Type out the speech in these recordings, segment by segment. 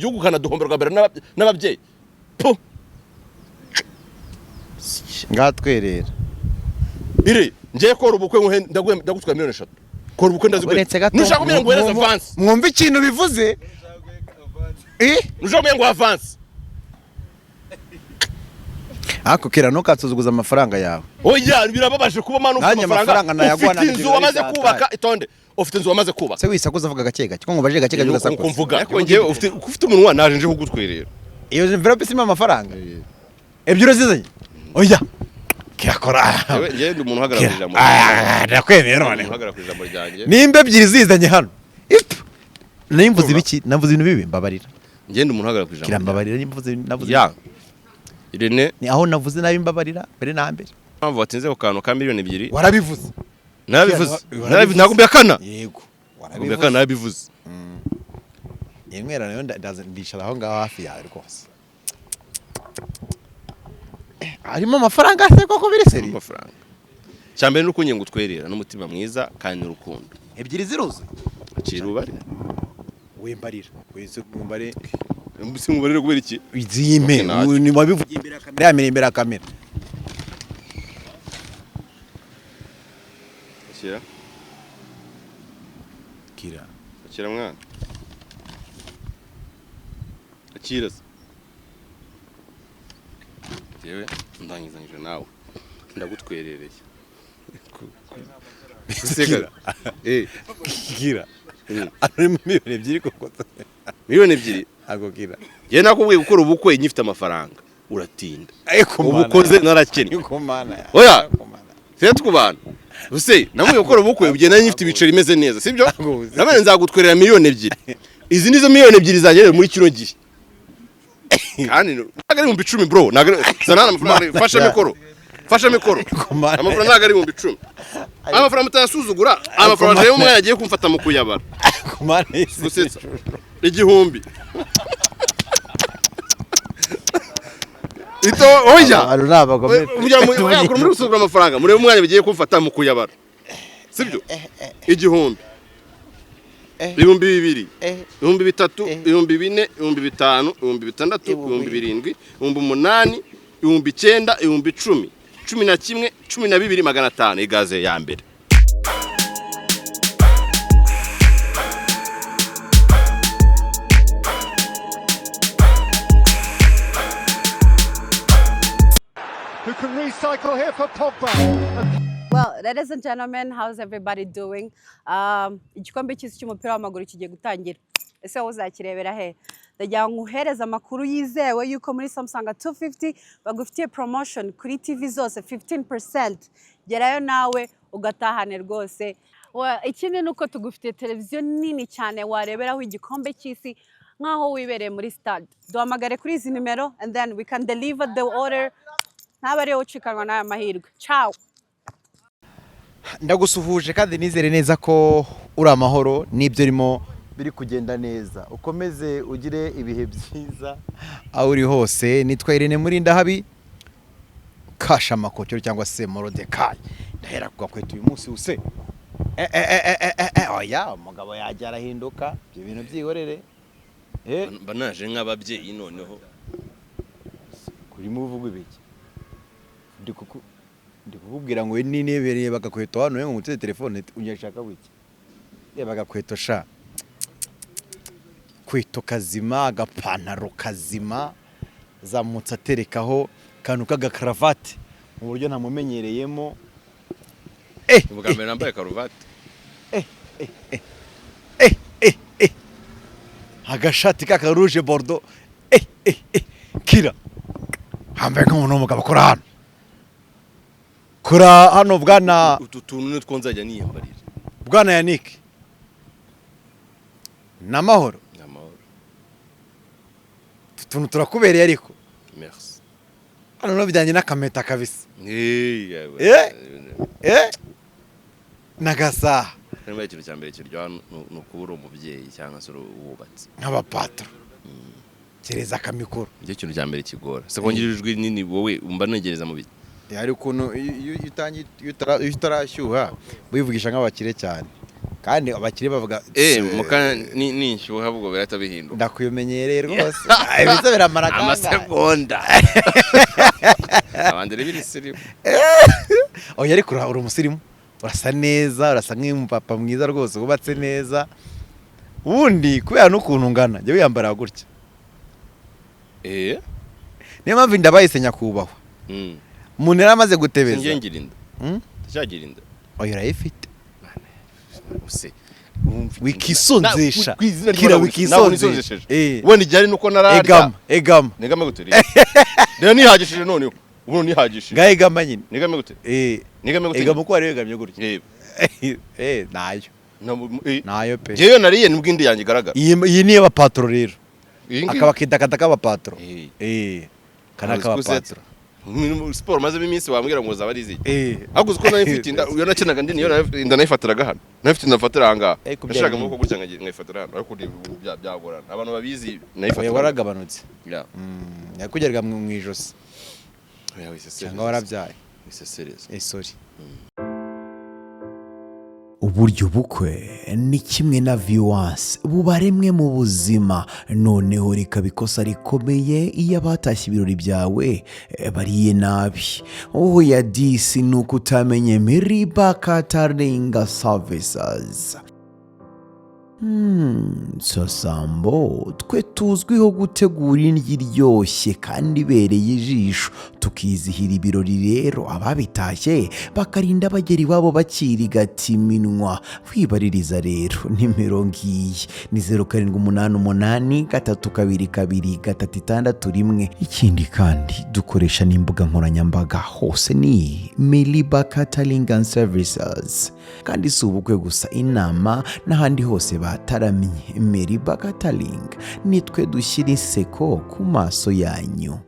igihugu kanaduhomberwa mbere n'ababyeyi po ngatwerera ire ngiye kora ubukwe ndagutwara miliyoni 3 kora ubukwe ndazigwe nushaka kumenya ngo wereze avance mwumva ikintu bivuze nushaka kumenya ngo avance ako kera ntukatsuzuguza amafaranga yawe oya birababaje kuba manu amafaranga ufite inzu wamaze kubaka itonde ufite inzu wamaze kubaka se wisakuza avuga gake gake ko ngubaje gake gake ugasakuza kumvuga ariko ngiye ufite umunwa naje nje kugutwerera iyo envelope sima amafaranga ebyiro zizanye oya kirakora ngiye ndi umuntu uhagarara ku ijambo ndakwemeye none uhagarara ku ijambo ryanjye nimba ebyiri zizanye hano nimvuze ibiki navuze ibintu bibi mbabarira ngiye ndi umuntu uhagarara ku ijambo kirambabarira nimvuze navuze ya Irene ni aho navuze nabi mbabarira mbere na mbere mpamvu watinze ku kantu ka miliyoni 2 warabivuze nagumbi akana yego warabivuze akana nabivuze yemwera nayo ndishara aho ngaho hafi yawe rwose harimo amafaranga se koko biri seri amafaranga cyambere nuko nyengo twerera n'umutima mwiza kandi n'urukundo ebyiri ziruze akirubari wembarira wese kumbare mubarire kubera iki izime ni wabivugiye imbere ya kamera yamere imbere ya kamera akira mwana akira yewe ndangizanyije nawe ndagutwerereye Kira kira ari miliyoni 2 koko miliyoni 2 ago kira ye nakubwiye gukora ubukwe nyifite amafaranga uratinda ubukoze narakennye oya se twubana use namuye gukora ubukwe ugenda nyifite ibiceri imeze neza sibyo nabene nzagutwerera miliyoni 2 izi nizo miliyoni 2 zanjye muri kino gihe kandi nagari mu 10 bro zanana amafaranga fasha mikoro amafaranga nagari mu 10 amafaranga mutayasuzugura amafaranga yo umwana agiye kumfata mu kuyabara gusetsa igihumbi ito oya arunaba gomete ujya muri gusuzugura amafaranga muri umwana bigiye kumfata mu kuyabara sibyo igihumbi 2,000 3,000 4,000 5,000 6,000 7,000 8,000 9,000 10,000 11 12 500 igaze ya mbere Who can recycle here for Pogba? Well, ladies and gentlemen, how's everybody doing? Igikombe cy'isi cy'umupira w'amaguru kigiye gutangira. Ese uzakirebera he? Ndagira ngo uhereze amakuru yizewe yuko muri Samsung 250 bagufitiye promotion kuri TV zose 15%. Gerayo nawe ugatahane rwose. Ikindi nuko tugufitiye televiziyo nini cyane wareberaho igikombe cy'isi nkaho wibereye muri stade. Duhamagare kuri izi nimero and then we can deliver the order. Ntabare ucikanwa n'aya mahirwe. Ciao. Ndagusuhuje kandi nizere neza ko uri amahoro n'ibyo rimo biri kugenda neza. Ukomeze ugire ibihe byiza aho uri hose. Nitwa Irene Murinda habi kasha makotero cyangwa se Morodekayi. Ndahera kuga kwetu uyu munsi use. Oya umugabo yajya arahinduka ibyo bintu byihorere. Banaje nk'ababyeyi noneho kuri muvuga ibiki. Ndi kukubwira ngo ni nebereye bagakweto hano ngo mutse telefone unyashaka wiki. Bagakweto sha. Kweto kazima agapantaro kazima zamutse aterekaho kantu k'agakaravati mu buryo ntamumenyereyemo. Ubugambere nambaye karavati. Agashati kaka rouge bordeaux. Kira. Hambe nk'umuntu w'umugabo akora hano. Kura hano bwana utuntu nitwo nzajya niyambarira. Bwana Yannick. Namahoro. Tuntu turakubereye ariko. Merci. Hano no bijyanye n'akameta kabisa. Nagasa. Namba ikintu cyambere kiryo no kubura umubyeyi cyangwa se wubatse. Nk'abapatro. Kereza kamikoro. Ngiye ikintu cyambere kigora. Se kongirijwe nini wowe umba negereza mu biti. Hari ukuntu utarashyuha wivugisha nk'abakire cyane kandi abakiri bavuga muka ni nshyuha ubwo birahita bihinduka. Ndakuyemenyereye rwose. Ibizo biramara kandi amasegonda. Abandi rero bisirimu. Oya ariko uri umusirimu. Urasa neza, urasa nk'umupapa mwiza rwose wubatse neza. Ubundi kubera n'ukuntu ngana, njye wiyambara gutya. Niyo mpamvu ndabayise nyakubahwa. Umuntu yaramaze gutebeza. Singiye ngirinda. Cyagirinda. Oya urayifite. Use wikisonzesha kira wikisonzesha ubona ijyari nuko nararya negama gute rero nihagishije noneho ubu nihagishije ngayegama nyine negama gute negama gute egama ko waregamye gutya nayo pe jeyo nariye nubwindi yanjye garagara iyi niyo bapatro rero akaba kidakadaka bapatro kana akaba patro siporo maze iminsi wambwira ngo zaba ari izi aguze ko nari mfite inda uyo nakenaga ndi niyo inda nayifatiraga hano nafite ndafatira hanga nashaka muko gutya ngayifatira hano ariko byagorana abantu babizi nayifatira waragabanutse yakugeraga mu ijosi cyangwa warabyaye wisesereza sorry. Uburyo bukwe ni kimwe na viewers bubaremwe mu buzima noneho rikabikosa rikomeye iyo abatashye ibirori byawe bariye nabi. Oya disi nuko utamenye Meriba Catering Services. Sasambo twe tuzwiho gutegura indyo iryoshye kandi ibereye ijisho tukizihira ibirori rero ababitashye bakarinda bagera iwabo bakirigata iminwa. Wibaririza rero nimero ngiyi ni 0788322231. Ikindi kandi dukoresha n'imbuga nkoranyambaga hose ni Meriba Catering Services. Kandi si ubukwe gusa, inama n'ahandi hose bataramye Meriba Catering nitwe dushyira inseko ku maso yanyu.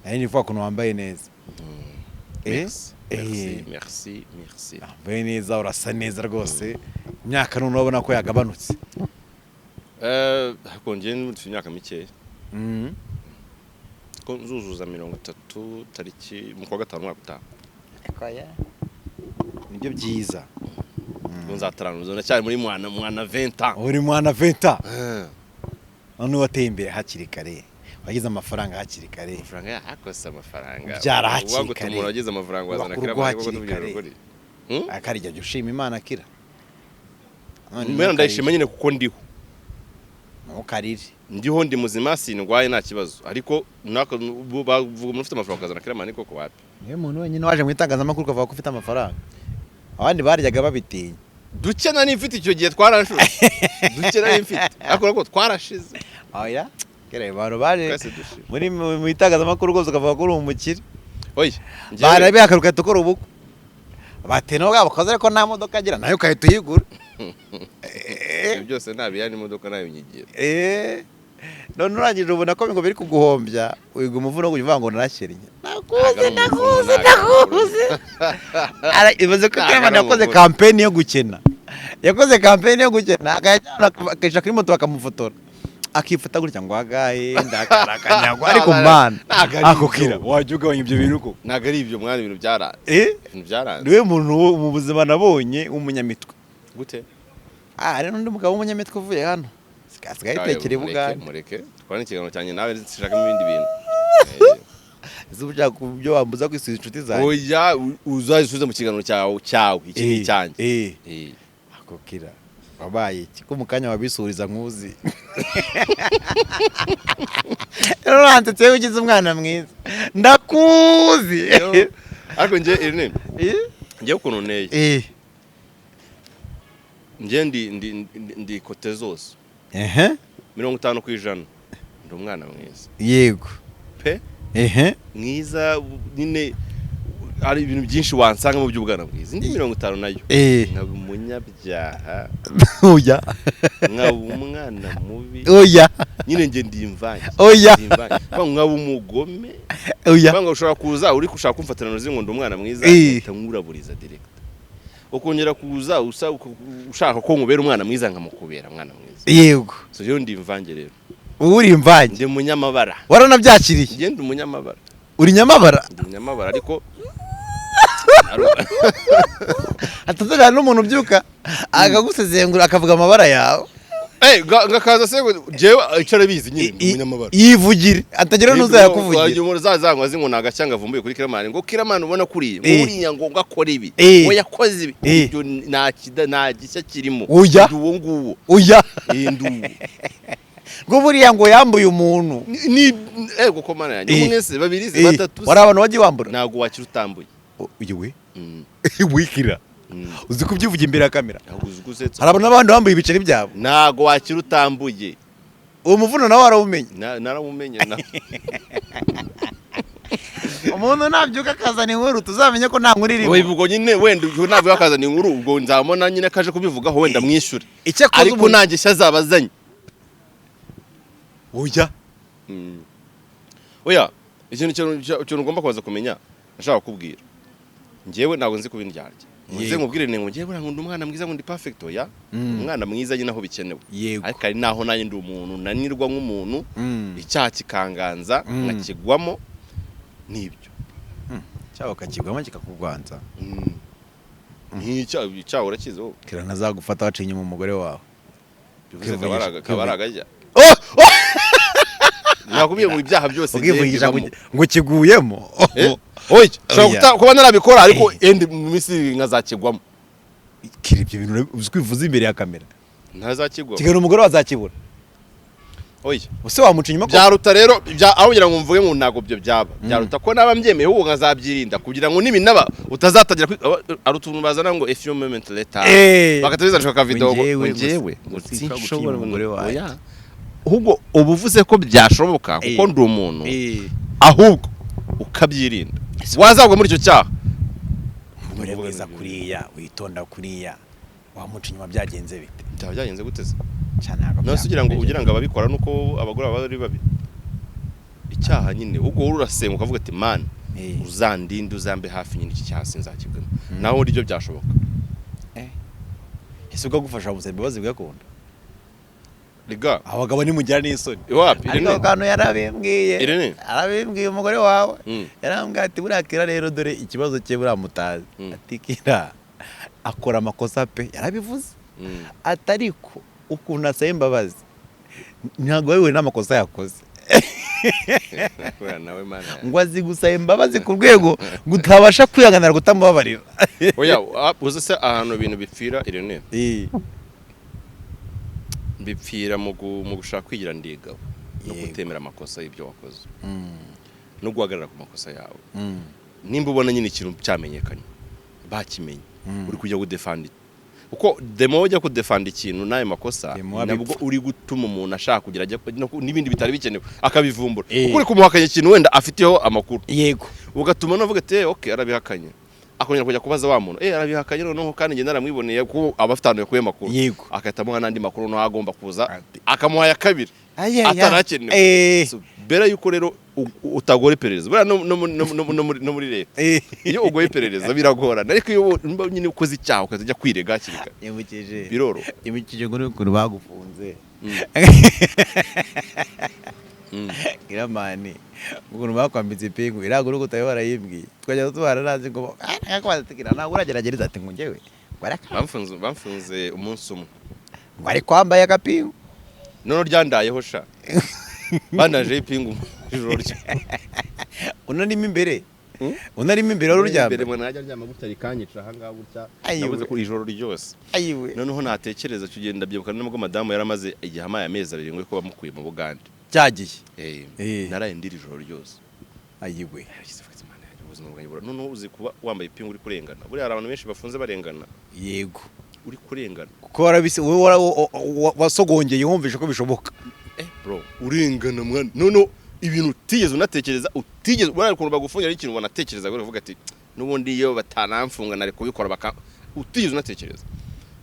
Ni vuga kuno wambaye neza. Merci. Wambaye neza, urasa neza rwose. Imyaka none urabona ko yagabanutse. Hakongeye n'umuntu imyaka mikeya. Ko nzuzuza 30 tariki mu kwa gatanu mwaka utaha. Nibyo byiza. Nzataranuza cyari muri mwana 20 uri mwana 20 none wateye imbere hakiri kare, wagize amafaranga hakiri kare. Amafaranga yakosa amafaranga byara hakiri kare, umuntu wagize amafaranga wazana kira bako n'ubugari akarijya ushima Imana kira. Mbere ndayishima nyine kuko ndiho ntukarire, ndiho ndi muzima sindwaye nta kibazo, ariko nako bavuga umuntu ufite amafaranga kazana kira mani koko wapi. Niyo muntu wenyine waje mu itangazamakuru kavuga ko ufite amafaranga, abandi baryaga babitinya. Dukena n'imfite icyo gihe twarashuje dukena n'imfite ariko ko twarashize. Oya kera abantu baje muri mu itangazamakuru rwose kavuga ko uri umukire. Oya barabe akaruka tukora ubukwe bateno bwabo kaza ariko nta modoka agira nayo kahita uyigura. Byose nabiya ni modoka nayo nyigira. None urangije ubona ko ngo biri kuguhombya wiga umuvuno kuvuga ngo narashyenye. Nakuze ibaze ko Clement yakoze campaign yo gukena, yakoze campaign yo gukena akajya kuri moto bakamufotora akifata gutya ngo agaye ndakarakanyagwa ariko man akokira wajye ugabanya ibyo bintu ko naga ari ibyo mwana ibintu byaranze ibintu byaranze. Niwe muntu mu buzima nabonye umunyamitwe gute rero n'undi mugabo w'umunyamitwe uvuye hano sikasigaye tekere bugande mureke twara ikiganiro cyane nawe nshaka ibindi bintu zubya kubyo wambuza kwisubiza inshuti zawe. Oya uzayisubiza mu kiganiro cyawe iki cyanjye akokira wabaye iki ko mukanya wabisuriza nkuzi. Rero nantetse ugize umwana mwiza ndakuzi ariko nje Irene nje ukuntu nteye nje ndi kote zose 50% ndi umwana mwiza. Yego pe mwiza nyine ari ibintu byinshi wansanga mu by'ubwana bwiza. Ndi 50 nayo nkaba umunyabyaha oya nkaba umwana mubi oya nyine nge ndi imvange oya nkaba umugome oya banga ushobora kuza uri kushaka kumfatirana uzi ngo ndi umwana mwiza ntamuraburiza direct ukongera kuza ushaka ko nkubera umwana mwiza nkamukubera umwana mwiza. Yego so rero ndi imvange rero. uri imvange ndi umunyamabara waranabyakiriye. nge ndi umunyamabara. Uri nyamabara? Ndi nyamabara ariko atazana n'umuntu ubyuka akagusezengura akavuga amabara yawe ngakaza se jewe icara bizi nyine umunyamabara yivugire atagira n'uzayakuvugira umuntu zazangwa zingo nagacyanga vumbuye kuri Kiramani ngo Kiramani ubona kuri uriya ngo ngakora ibi yakoze ibi ibyo nta gishya kirimo uwo nguwo nduwo ngo buriya ngo yambuye umuntu ni ego komana yanjye mwese babiri se batatu wari abantu wagiye wambura ntago wakira utambuye uyiwe wikira uzi kubyivuga imbere ya kamera hari abantu n'abandi bambuye ibiceri byabo ntago wakira utambuye uwo muvuno nawe warawumenye naramumenye umuntu nabyuka akazana inkuru tuzamenye ko nta nkuru irimo wivugo nyine wenda ntabwo yakazana inkuru ubwo nzabona nyine kaje kubivugaho wenda mwishure ariko nanjye azabazanye oya ikintu ugomba kubaza kumenya nashaka kubwira njyewe ntabwo nzi kubindyarya nze nkubwire ngo njyewe buranga ndi umwana mwiza ngo ndi perfect oya umwana mwiza nyine aho bikenewe ariko ari naho nanjye ndi umuntu nanirwa nk'umuntu icyaha kikanganza nkakigwamo nibyo cyaho kakigwamo kikakugwanza icyaha urakizi wowe kiranazagufata wacinye mu mugore wawe kabaragajya nakubwiye ngo ibyaha byose ukivugisha ngo kiguyemo kuba narabikora ariko endi mu minsi nkazakigwamo kiri ibyo bintu uzwivuza imbere ya kamera ntazakigwamo kigana umugore wazakibura use wamuca inyuma byaruta rero aho kugira ngo mvuge ngo ntago byo byaba byaruta ko naba mbyemeye ahubwo nkazabyirinda kugira ngo nibinaba utazatagira ari utuntu bazana ngo a few moments later bakatubizana ka video ngo njyewe sinshobora umugore wawe ahubwo ubuvuze ko byashoboka kuko ndi umuntu ahubwo ukabyirinda wazagwa muri icyo cyaha umugore mwiza kuriya witonda kuriya wamuca inyuma byagenze bite byagenze guteze nose ugira ngo ababikora nuko abagore bari babi icyaha nyine ubwo urasenga ukavuga ati man uzandinde uzambe hafi nyine iki cyaha sinzakibwemo naho uryo byashoboka ese ugagufasha gusaba imbabazi bigakunda riga abagabo nimugira n'isoni wapi ariko kantu yarabimbwiye umugore wawe yarambwiye ati burakira rero dore ikibazo cye buramutazi ati kira akora amakosa pe yarabivuze atariko ukuntu asaba imbabazi ntabwo wewe n'amakosa yakoze ngo azi gusaba imbabazi ku rwego gutabasha kwihanganira kutamubabarira oya uzi se ahantu ibintu bipfira Irene bipfira mu gushaka kwigira ndigabo no kutemera amakosa y'ibyo wakoze no guhagarara ku makosa yawe nimba ubona nyine ikintu cyamenyekanye bakimenye uri kujya gudefanda uko demo ujya kudefanda ikintu nayo makosa nabwo uri gutuma umuntu ashaka kugira n'ibindi bitari bikenewe akabivumbura kuko uri kumuhakanya ikintu wenda afiteho amakuru yego ugatuma navuga ati okay arabihakanye akongera kujya kubaza wa muntu arabihakanye noneho kandi nge naramwiboneye ko abafitaniye kuye makuru akatamuha nandi makuru no agomba kuza akamuha ya kabiri atarakenewe bera yuko rero utagora iperereza bera no muri leta iyo ugoye iperereza biragorana ariko iyo nyine ukoze icyaha ukazajya kwirega kirika biroro imikije ngo n'ukuntu bagufunze Kiramani ukuntu bakwambitse ipingu iragura uko utayo barayimbwiye twajya tubara nazi ngo akwaza tikira nawe uragerageza ati ngo ngewe bamfunze umunsi umwe ngo ari kwambaye agapingu none ryandayeho sha banaje ipingu ijoro ryo unarimo imbere ururyamye imbere mwana ajya aryama gutari kanyica hanga gutya nabuze ku ijoro ryose noneho natekereza tugenda byibuka nubwo madamu yaramaze igihe amaye amezi 2 ngo ko bamukuye mu Bugande cyagiye naraye ndiri ijoro ryose ayiwe ubuzima bwanjye noneho uzi kuba wambaye ipingu uri kurengana buriya abantu benshi bafunze barengana yego uri kurengana kuko warabise wowe wasogongeye wumvishe ko bishoboka bro urengana mwana noneho ibintu utigeze unatekereza utigeze bari kuntu bagufungira ikintu wanatekereza ngo uvuga ati nubundi iyo batanamfunga nari kubikora utigeze unatekereza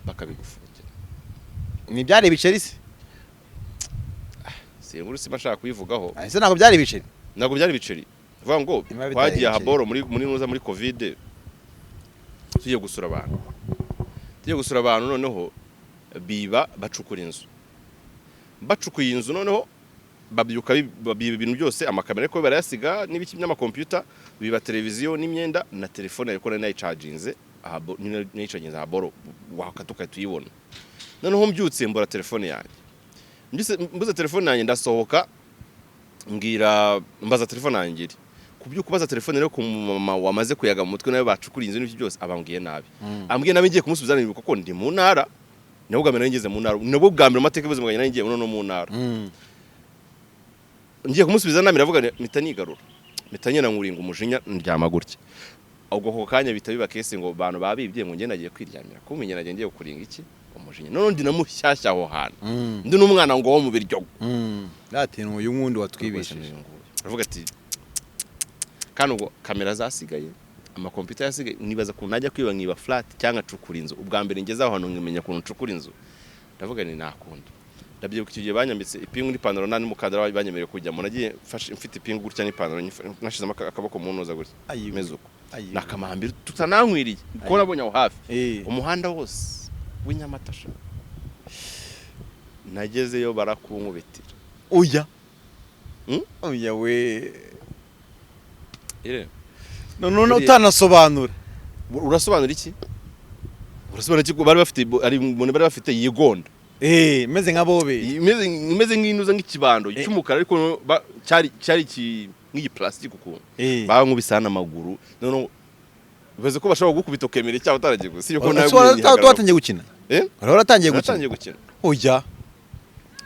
bakabigufungira ni byari biceri se singuru sima shaka kuyivugaho ese nako byari biceri nako byari biceri vuga ngo twagiye haboro muri nuza muri covid tugiye gusura abantu noneho biba bacukura inzu bacukuye inzu noneho babyuka babiba ibintu byose, amakamera ariko barayasiga n'ibiki by'amakompiyuta, biba televiziyo n'imyenda na telefone ariko nayicaginze nayicaginze boro wakatuka tuyibona. Noneho mbyutse mbora telefone yanjye, mbuze telefone yanjye ndasohoka mbaza telefone yanjye kubyuka kubaza telefone rero ku mama wamaze kuyaga mu mutwe nawe bacukura inzu n'ibyo byose abambwiye nabi. Ambwiye nabi ngiye kumusubiza nibuka ko ndi mu ntara, nabwo bwa mbere ngeze mu ntara, nabwo bwa mbere amateka y'ubuzima bwanjye ngiye no mu ntara. Ngiye kumusubiza nabi ravuga mpita nigarura, mpita nyina nguringa umujinya ndyama gutya. Ubwo ko kanya bita biba kese ngo bantu babibye ngo nge nagiye kwiryamira kumenya nagiye ngiye kuringa iki umujinya. None ndi namushyashya aho hana, ndi n'umwana ngo wo mu biryo. Ati uyu wundi watwibishije. Aravuga ati kandi ubwo kamera zasigaye, amakompiyuta yasigaye, nibaza ko najya kwiba nkiba flat cyangwa cukura inzu. Ubwa mbere ngeze aho hano ngimenya ko cukura inzu, ndavuga ni nakunda. Ndabyibuka icyo gihe banyambitse ipingu n'ipantaro nani mukadara banyemereye kujyamo, nagiye mfite ipingu gutya n'ipantaro nashizemo akaboko mu ntoza gutya meze uko nakamahambira tutanankwiriye ko nabonye aho hafi umuhanda wose w'Inyamatasha. Nagezeyo barakunkubitira. Oya oya we none utanasobanura. Urasobanura iki? Urasobanura iki? Bari bafite ari umuntu bari bafite yigonda meze nka bobe, imeze nk'inuza nk'ikibando cy'umukara ariko cyari nk'iyi plastic ukuntu bankubisana amaguru. None bivuze ko bashobora gukubita ukemera icyaha utaragiye gusa. Si yuko nawe watangiye gukina waratangiye gukina. Oya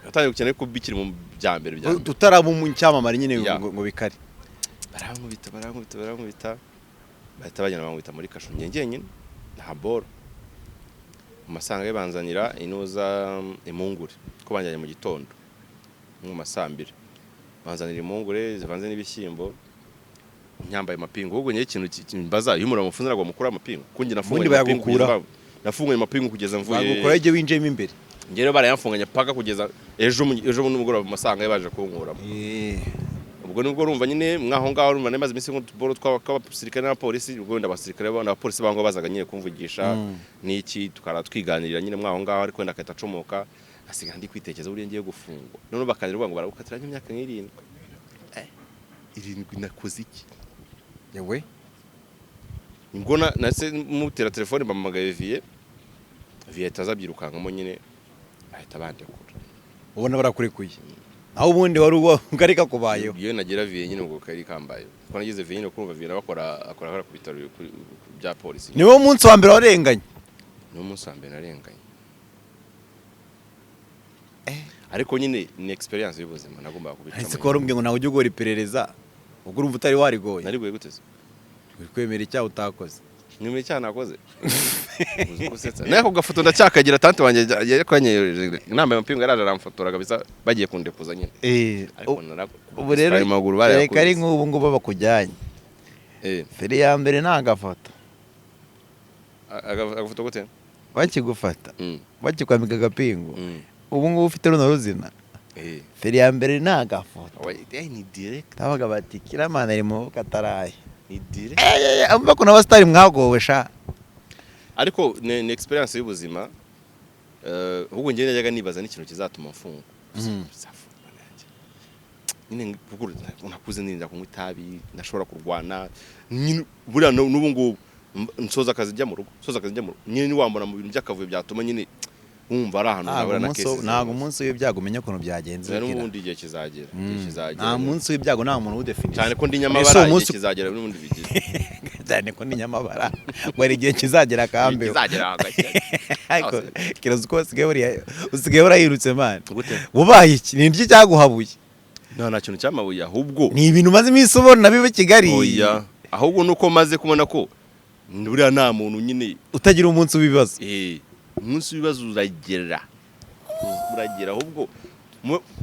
yatangiye gukina ariko bikiri mu bya mbere bya tutaraba mu cyamamare nyine ngo bikari. Barankubita bahita bajyana bankubita muri kasho nyine nta boro. Umasanga banzanira inuza impungure ko banjanye mu gitondo mu masambire, banzanira impungure zivanze n'ibishyimbo, nyambaye amapingu. Ubwo nyine ikintu kimbaza iyo umuntu amufunira ngo mukura amapingu kungi nafunguye amapingu kugeza mvuye bagukora ije winjemo imbere. Ngere barayamfunganya paka kugeza ejo mu mugoroba masanga baje kunkuramo. Ubwo nibwo urumva nyine mwaho ngaho urumva nemaze iminsi nk'utuboro tw'abasirikare n'abapolisi. Ubwo ndabasirikare n'abapolisi bango bazaga nyine kumvugisha n'iki tukara twiganirira nyine mwaho ngaho ariko ndakahita acomoka asiga ndi kwitekereza buriye ngiye gufungwa. None bakanirwa ngo baragukatira nk'imyaka 7. Irindwi nakoze iki? Yewe nibwo nase mutera telefone bamamagaye Vie tazabyirukankamo nyine ahita bandekura. Ubona barakurekuye aho ubundi wari ugarika kubayeho. Iyo nagira Vie nyine ubwo kari kambaye ko nagize Vie nyine kumva Vie akora ku bitaro bya polisi. Niwo munsi wa mbere warenganye? Niwo munsi wa mbere narenganye. Ariko nyine ni experience y'ubuzima nagomba kubica. Ese ko warumbye ngo nawe ujye ugora iperereza ubwo urumva utari warigoye? Narigoye guteze uri kwemera icyaha utakoze. Mwemera icyaha nakoze uzukusetsa nako gafoto ndacyakagira tante wanje yakwanye inamba y'amapingu yaraje aramfotoraga bisa bagiye kundekuza nyine. Ariko ubu rero reka ari nk'ubu ngubu bakujyanye feri ya mbere ntagafoto agafoto gute bakigufata bakikwambika agapingu ubu ngubu ufite runo ruzina feri ya mbere ntagafoto ni direct tabaga bati kiramana ari mu kataraye ni direct amba ko n'abastari mwagowe sha. Ariko ni experience y'ubuzima. Ubwo ngiye najyaga nibaza n'ikintu kizatuma mfunga. Nyine nakuze nirinda kunywa itabi, ndashobora kurwana nyine buriya n'ubu ngubu nsoza akazi njya mu rugo, nyine niwambona mu bintu by'akavuyo byatuma nyine wumva ari ahantu nabura na kesi. Ntago umunsi w'ibyago umenya ukuntu byagenze. N'ubundi igihe kizagera. Nta munsi w'ibyago nta muntu udefinise. Cyane ko ndi Nyamabara igihe kizagera n'ubundi bigize. Cyane ko ndi Nyamabara ngo ari igihe kizagera kambe. Kizagera hagati. Ariko kirazi ko usigaye urayirutse man. Ubaye iki ni iki cyaguhabuye? Nta kintu cyamabuye ahubwo ni ibintu maze iminsi ubona bibe Kigali. Oya ahubwo nuko maze kubona ko buriya nta muntu nyine utagira umunsi w'ibibazo. Umunsi w'ibibazo uragera ahubwo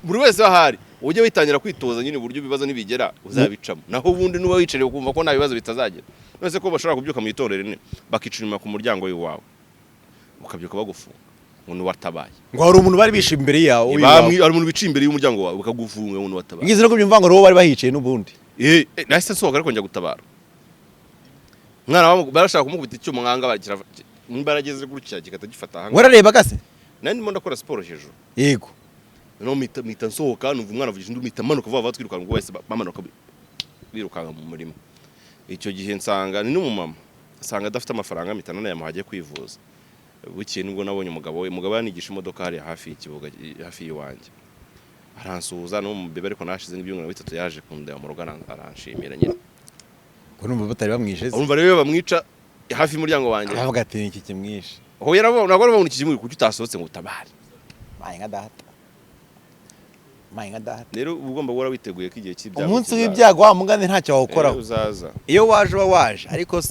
buri wese ahari ujye witangira kwitoza nyine uburyo ibibazo nibigera uzabicamo. Naho ubundi nuba wicariye ukumva ko nta bibazo bitazagera. Nose ko bashobora kubyuka mu itorero ne bakicirima ku muryango w'iwawe ukabyuka bagufunga ngo ni watabaye. Ngo hari umuntu bari bishe imbere yawe hari umuntu biciye imbere y'umuryango wawe bakagufunga ngo ni watabaye. Ngize no kubyumva ngo roho bari bahicaye n'ubundi. Nahise nsohoka ariko njya gutabara. Mwana wabo barashaka kumukubita icyuma mwanga bagira imbarageze gutya gikata gifata hanga. Warareba gase? Nandi mo ndakora siporo hejuru. Yego. no mita nsohoka numva umwana avugije undi mita manuka vuba twirukanka ubwo wese bamanuka birukanka mu murima. Icyo gihe nsanga ni n'umumama asanga adafite amafaranga mita none yamuhagiye kwivuza. Bukiye nubwo nabonye umugabo yanigisha imodoka hari hafi y'ikibuga hafi y'Iwanjye. Aransuhuza no mu bebe ariko nashize nk'ibyumwe bitatu yaje kundeba mu rugo aranshimira nyine. Ko numva batari bamwishe. Urumva rero bamwica hafi y'umuryango wanjye. Aravuga ati iki kimwishe. Ho yarabona nagora babona iki kimwishe kuko utasohotse ngo utabare. Mayi nka data. Rero ugomba guhora witeguye ko igihe cy'ibyago. Umunsi w'ibyago wa mugani ntacyo wawukoraho. Uzaza. Iyo waje waje ariko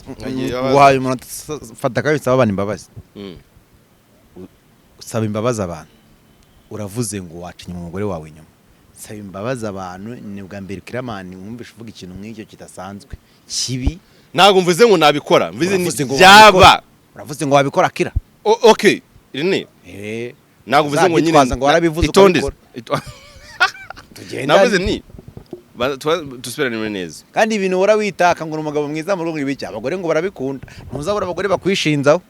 guhaye umuntu fata kabisa abana imbabazi. Usaba imbabazi abantu. Uravuze ngo wacinye umugore wawe inyuma. Saba imbabazi abantu ni bwa mbere kiramani wumvishe uvuga ikintu nk'icyo kidasanzwe. Kibi. Ntago mvuze ngo nabikora. Mvuze ni byaba. Uravuze ngo wabikora akira. Okay. Irene. Ntago mvuze ngo nyine ngo warabivuze uko bikora. Navuze ni tusubirane neza. Kandi ibintu wora witaka ngo umugabo mwiza mu rugo ibiki abagore ngo barabikunda. Ntuzabura abagore bakwishinzaho.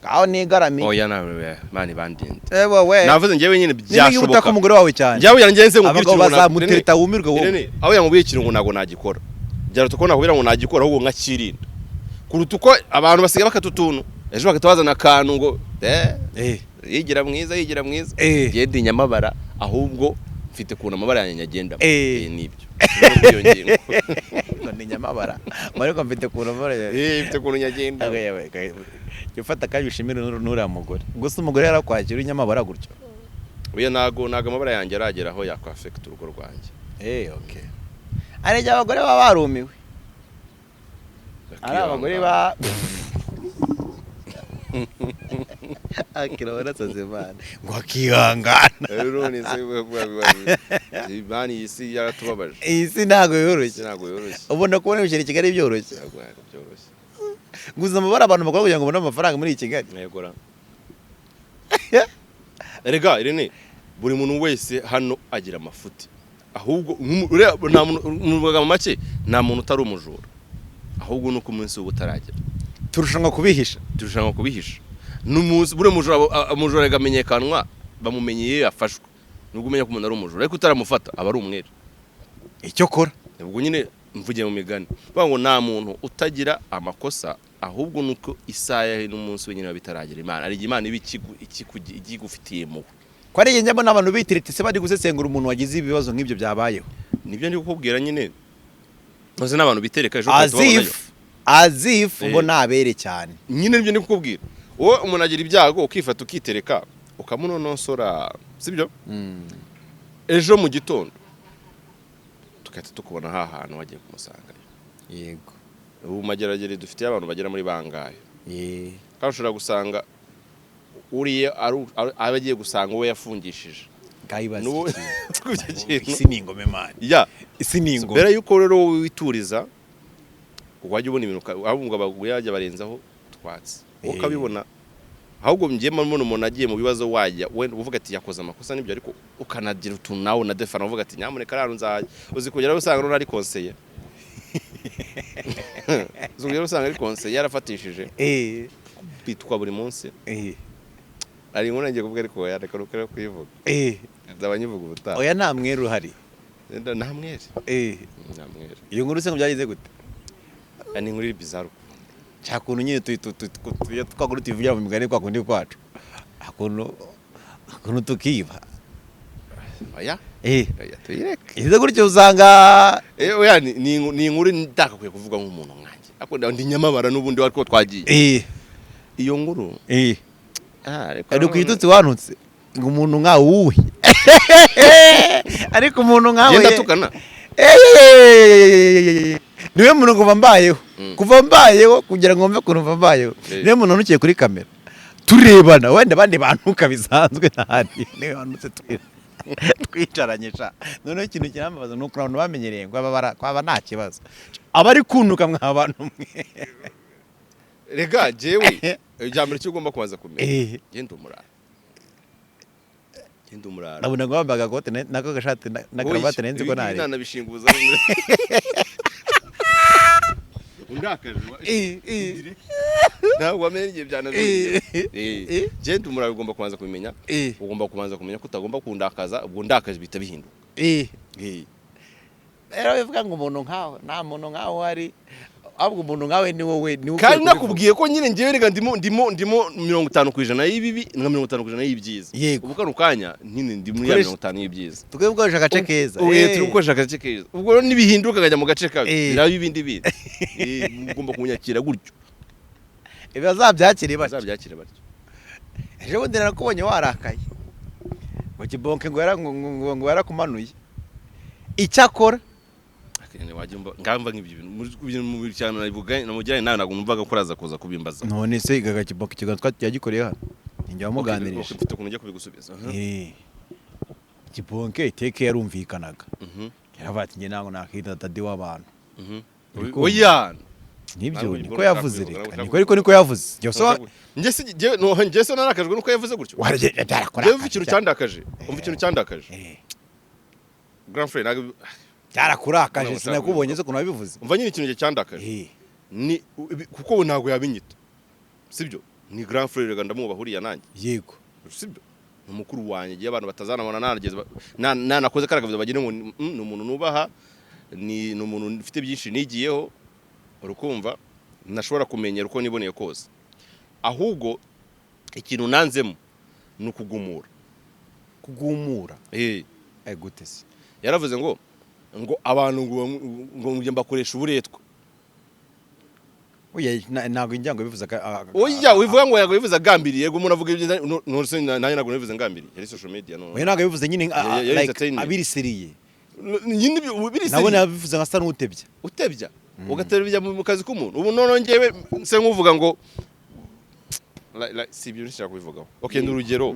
Kaho nigarami. Oya nawe mani bandinde. Wewe. Navuze njyewe nyine byashoboka. Niba utaka umugore wawe cyane. Njyewe yangenze ngo ubwirikiro bazamutereta wumirwe wowe. Irene, aho yamubwiye ikintu ngo nago nagikora. Byaro tukona kubira ngo nagikora ahubwo nkakirinda. Kuruta uko abantu basiga bakatutuntu. Ejo bakatwazana akantu ngo yigira mwiza. Yedi nyamabara ahubwo mfite kuna amabara yanjye agenda. Nibyo. Ni nyamabara. Mariko mfite kuna amabara yanjye. Mfite kuna nyagenda. Ufata kandi bishimira nura mugore. Gusa umugore yarakwakira inyamabara gutyo. Oya nago amabara yanjye aragera aho yakwaffect urugo rwanjye. Okay. Arejya abagore baba barumiwe. Ari abagore ba akira barasaze bana ngo akihangana. Rero ni se bani isi yaratubabaje. Isi ntago yoroshye. Ubona kubona ibiceri Kigali byoroshye. Guza amabara abantu bakora kugira ngo ubone amafaranga muri Kigali. Yegora. Erega Irene buri muntu wese hano agira amafuti. Ahubwo nta muntu make nta muntu utari umujura. Ahubwo nuko umunsi w'ubutaragera. Turushanwa kubihisha. N'umunsi bure umujura agamenyekanwa bamumenyeye afashwe. Nubwo umenya ko umuntu ari umujura ariko utaramufata aba ari umwere. Icyo kora. Ubwo nyine mvugiye mu migani. Ngo nta muntu utagira amakosa ahubwo nuko isaya n'umunsi wenyine wabitaragera Imana. Ari Imana igufitiye mu. Ko ari njye mbona abantu bitiretse se bari gusesengura umuntu wagize ibibazo nk'ibyo byabayeho. Nibyo ndi kukubwira nyine. Nose n'abantu bitereka ejo Azif ubona abere cyane. Nyine nibyo ndi kukubwira. Wowe umuntu agira ibyago ukifata ukitereka ukamunonosora sibyo? Ejo mu gitondo tukahita tukubona hantu wagiye kumusanga. Yego. Ubu mageragere dufite abantu bagera muri bangahe. Kandi ushobora gusanga uriye abagiye gusanga we yafungishije. Isi ni ingome man. Isi ni ingome. Mbere yuko rero wituriza wajya ubona ibintu ahubwo abaguyajya barenzaho twatsi. Ukabibona ahubwo ngiye mbona umuntu agiye mu bibazo wajya we uvuga ati yakoze amakosa nibyo ariko ukanagira utuntu nawe na defana uvuga ati nyamuneka rero nzaje uzi kugera usanga none ari conseiller. Zugera usanga ari conseiller yarafatishije. Bitwa buri munsi. Ari inkuru ngiye kuvuga ariko yareka kuyivuga. Ndabanyivuga ubutaha. Oya nta mweru hari. Nta mwere. Nta mwere. Iyo nkuru se ngo byagize gute? Ani nkuru bizarre. Cyakuntu nyine twagura tuvugira mu migani kwa kundi kwacu. Akuntu tukiba. Oya. Tuyireke. Ize gutyo usanga oya ni inkuru ndakakwiye kuvuga nk'umuntu nkanjye. Akunda ndi nyamabara n'ubundi wariko twagiye. Iyo nkuru ari kwitutse wanutse ngo umuntu nkawe uwe. Ariko umuntu nkawe yenda tukana. Niwe muntu kuva mbayeho kugira ngo mve kuntu mbayeho. Niwe muntu nukiye kuri kamera. Turebana wenda bandi bantu kabisanzwe ntahari. Niwe wanutse twicaranye sha. None ikintu kirambabaza nuko abantu bamenyereye ngo kwaba nta kibazo. Abari kuntuka mwabantu mwe. Rega jewe ijambo cyo ugomba kubaza kumenya. Genda umurara. Abuna ngo bambaga gote nako gashati na cravate nenzi ko nari. Nana bishinguza. Undakaje. ntabwo wamenya igihe byananiye genda umurabe ugomba kubanza kubimenya ugomba kubanza kumenya ko utagomba kundakaza ubwo ndakaje bita bihinduka rero bivuga ngo umuntu nkawe nta muntu nkawe ari ahubwo umuntu nkawe ni wowe kandi nakubwiye ko nyine ngewe rega ndimo 50% y'ibibi na 50% y'ibyiza ubu kano kanya nyine ndi muri 50 y'ibyiza tukwiye gukoresha agace keza turi gukoresha agace keza ubwo rero nibihinduka kajya mu gace kabi biraba ibindi bindi ugomba kunyakira gutyo bazabyakire batyo ejo bundi nakubonye warakaye ngo kibonke ngo yarakumanuye icyakora ngamba nk'ibyo bintu mu cyane nabivuga namujyanye nawe ntabwo numvaga ko uraza kuza kubimbaza none se igaga kibonke ikiganza twagikoreye hano njye wamuganirije ufite ukuntu ujya kubigusubiza kibonke iteke yarumvikanaga yaravuga ati njye ntabwo nakita dadi w'abantu oya nibyo niko yavuze reka niko yavuze njye se narakajwe nuko yavuze gutyo umva ikintu cyandakaje grand frère ntabwo byarakurakaje sinakubonye se ukuntu wabivuze umva nyine ikintu cyandakaje ni kuko ubu ntabwo yabinyita sibyo ni grand frère rega ndamubahuriye nanjye yego sibyo ni umukuru wanjye igihe abantu batazanabona nanakoze karagavuze bagire ngo ni umuntu nubaha ni umuntu ufite byinshi nigiyeho urukumva ntashobora kumenyera uko niboneye kose ahubwo ikintu nanzemo ni ukugumura gute se yaravuze ngo abantu ngo njye mbakoresha uburetwa ntabwo injyango bivuze oya wivuga ngo yago bivuze agambiriye ngo umuntu avuga ibyo nose nanjye ntabwo bivuze ngambiriye yari social media no oya ntabwo bivuze nyine abiriseriye nyine biriseriye nabone yabivuze nka sa n'utebya ugaterera mu kazi k'umuntu ubu none ngewe se nkuvuga ngo si ibyo nshaka kubivugaho okay ni urugero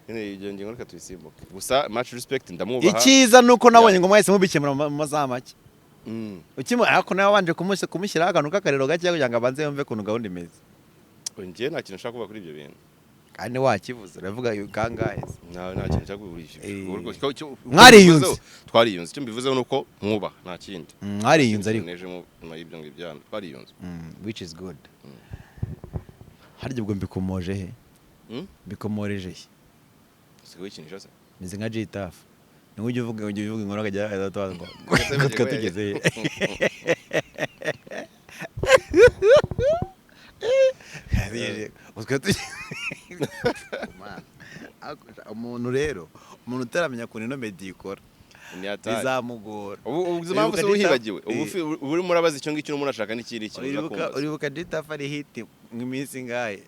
reka tuyisimbuke gusa much respect ndamwubaha icyiza nuko nabonye ngo mwahise mubikemura mu masaha make ariko nawe wanje kumushyiraho akantu k'akarero gake kugira ngo abanze yumve ukuntu gahunda imeze njye nta kintu nshaka kuvuga kuri ibyo bintu kandi wakivuze uravuga kangahe nta kintu nshaka kuvuga mwariyunze twariyunze icyo mbivuzeho nuko mwubaha nta kindi mwariyunze ariko neje mu y'ibyo ngibyo twariyunze which is good harya ubwo mbikomoje he mbikomoreje he wikinisha se nize nka Jitafu niwe ujye uvuga inkuru akajya adatwazwa ko tugeze umuntu rero umuntu utaramenya ukuntu ino meddy ikora bizamugora ubuzima bwose buhibagiwe ubu urimo urabaza icyo ngicyo umuntu ashaka n'ikiri kintu uribuka Jitafu ari hit nk'iminsi ngahe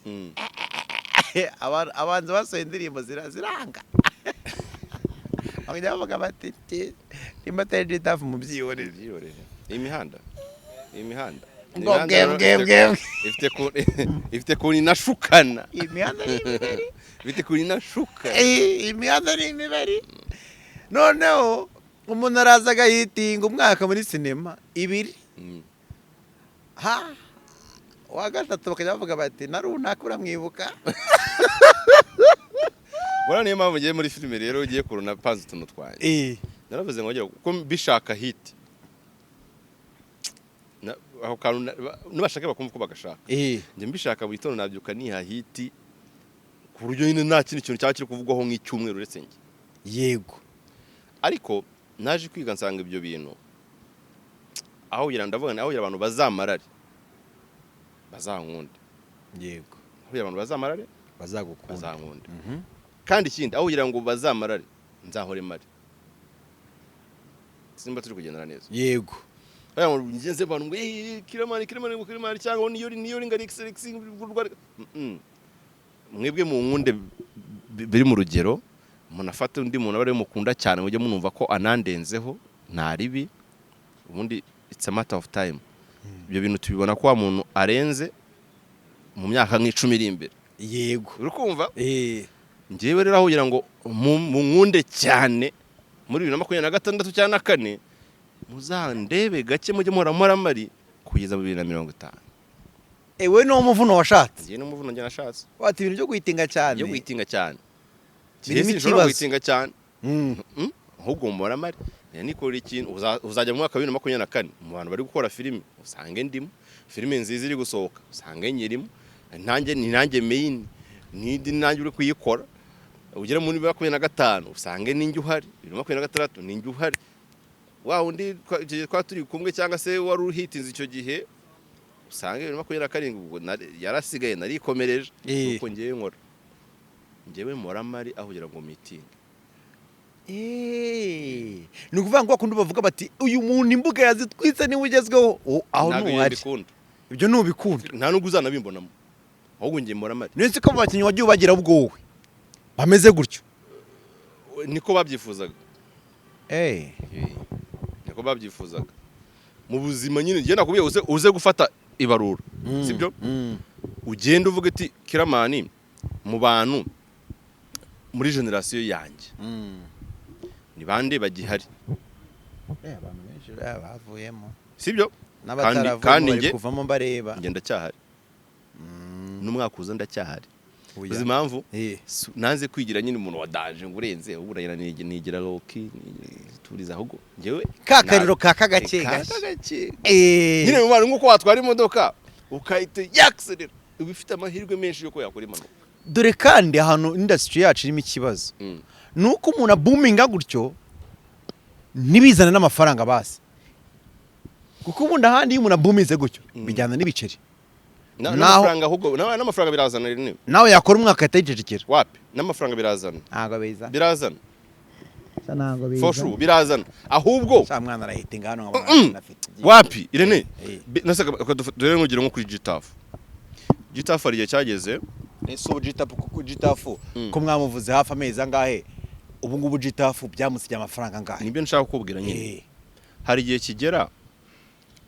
abanza basohoye indirimbo ziranga bakajya bavuga bati nimba atari Jitafu mu byihorere imihanda ifite kuntu inashukana imihanda ni imibare noneho umuntu araza agahitinga umwaka muri sinema 2 wa gatatu bakajya bavuga bati na runaka uramwibuka bora niyo mpamvu ugiye muri filime rero ugiye kuruna panze utuntu twanjye naravuze ngo ngira kuko bishaka hit aho kantu nubashaka bakumva ko bagashaka njye mbishaka buri tono nabyuka niha hit ku buryo nyine nta kindi kintu cyakiri kuvugwaho nk'icyumweru uretse njye yego ariko naje kwiga nsanga ibyo bintu aho yira ndavuga aho abantu bazamarare bazankunde yego aho abantu bazamarare bazagukunda bazankunde kandi ikindi aho yira ngo bazamarare nzahore mari simba turi kugendana neza yego aya mu ngenze abantu ngo kiramani cyangwa niyo ringa Rex mwebwe mu nkunde biri mu rugero umuntu afata undi muntu abari mukunda cyane mujye munumva ko anandenzeho nta ribi ubundi it's a matter of time ibyo bintu tubibona ko wa muntu arenze mu myaka nk'icumi iri imbere yego urukumva ngewe rero aho kugira ngo mu nkunde cyane muri 2026 cyangwa 4 muzandebe gake mujye muramari kugeza mu 2050 ewe no muvuno washatse ngiye no muvuno njye nashatse wati ibintu byo guhitinga cyane birimo ikibazo guhitinga cyane ahubwo muramari nikorera ikintu uzajya mu mwaka wa 2024 mu bantu bari gukora filime usange ndimo filime nziza iri gusohoka usange nyirimo nanjye main nanjye uri kuyikora ugera muri 2025 usange ninjye uhari 2026 ninjye uhari wa undi kwa turi kumwe cyangwa se wari uhitinze icyo gihe usange 2027 ubwo yarasigaye narikomereje uko ngiye nkora ngewe Moramari aho kugira ngo meeting ni ukuvuga ngo bakundi bavuga bati uyu muntu imbuga yazitwitse niwe ugezweho aho ntuhari ibyo ntubikunda nta nubwo uzanabimbonamo ahubwo ngiye Moramari nese ko abakinnyi wagiye ubagira ubwowe bameze gutyo niko babyifuzaga niko babyifuzaga mu buzima nyine ngiye nakubwiye uze gufata ibarura sibyo ugenda uvuga ati Kiramani mu bantu muri generation yanjye ni bande bagihari abantu benshi bavuyemo sibyo kandi nge kuvamo bareba ngenda cyahari n'umwaka uza ndacyahari uzi impamvu nanze kwigira nyine umuntu wadaje ngo urenze uburayira nigira loki turiza ahubwo ngewe kakariro kakagake nyine mu bantu nkuko watwara imodoka ukahita yakselera ubifite amahirwe menshi yo ko yakora impanuka dore kandi ahantu industry yacu irimo ikibazo nuko umuntu aboominga gutyo nibizana n'amafaranga basi kuko ubundi ahandi iyo umuntu aboominze gutyo bijyana n'ibiceri n'amafaranga ahubwo n'amafaranga birazana rimwe nawe yakora umwaka atayicecekera wapi n'amafaranga birazana ntago biza birazana ntago biza foshu birazana ahubwo sa mwana arahitinga hano nk'abantu afite wapi Irene nasaka dore ngugire nko kuri Gitafu ariye cyageze nese ubu Gitafu ko mwamuvuze hafi amezi angahe ubu ngubu Gitafu byamusijya amafaranga angahe nibyo nshaka kukubwira nyine hari igihe kigera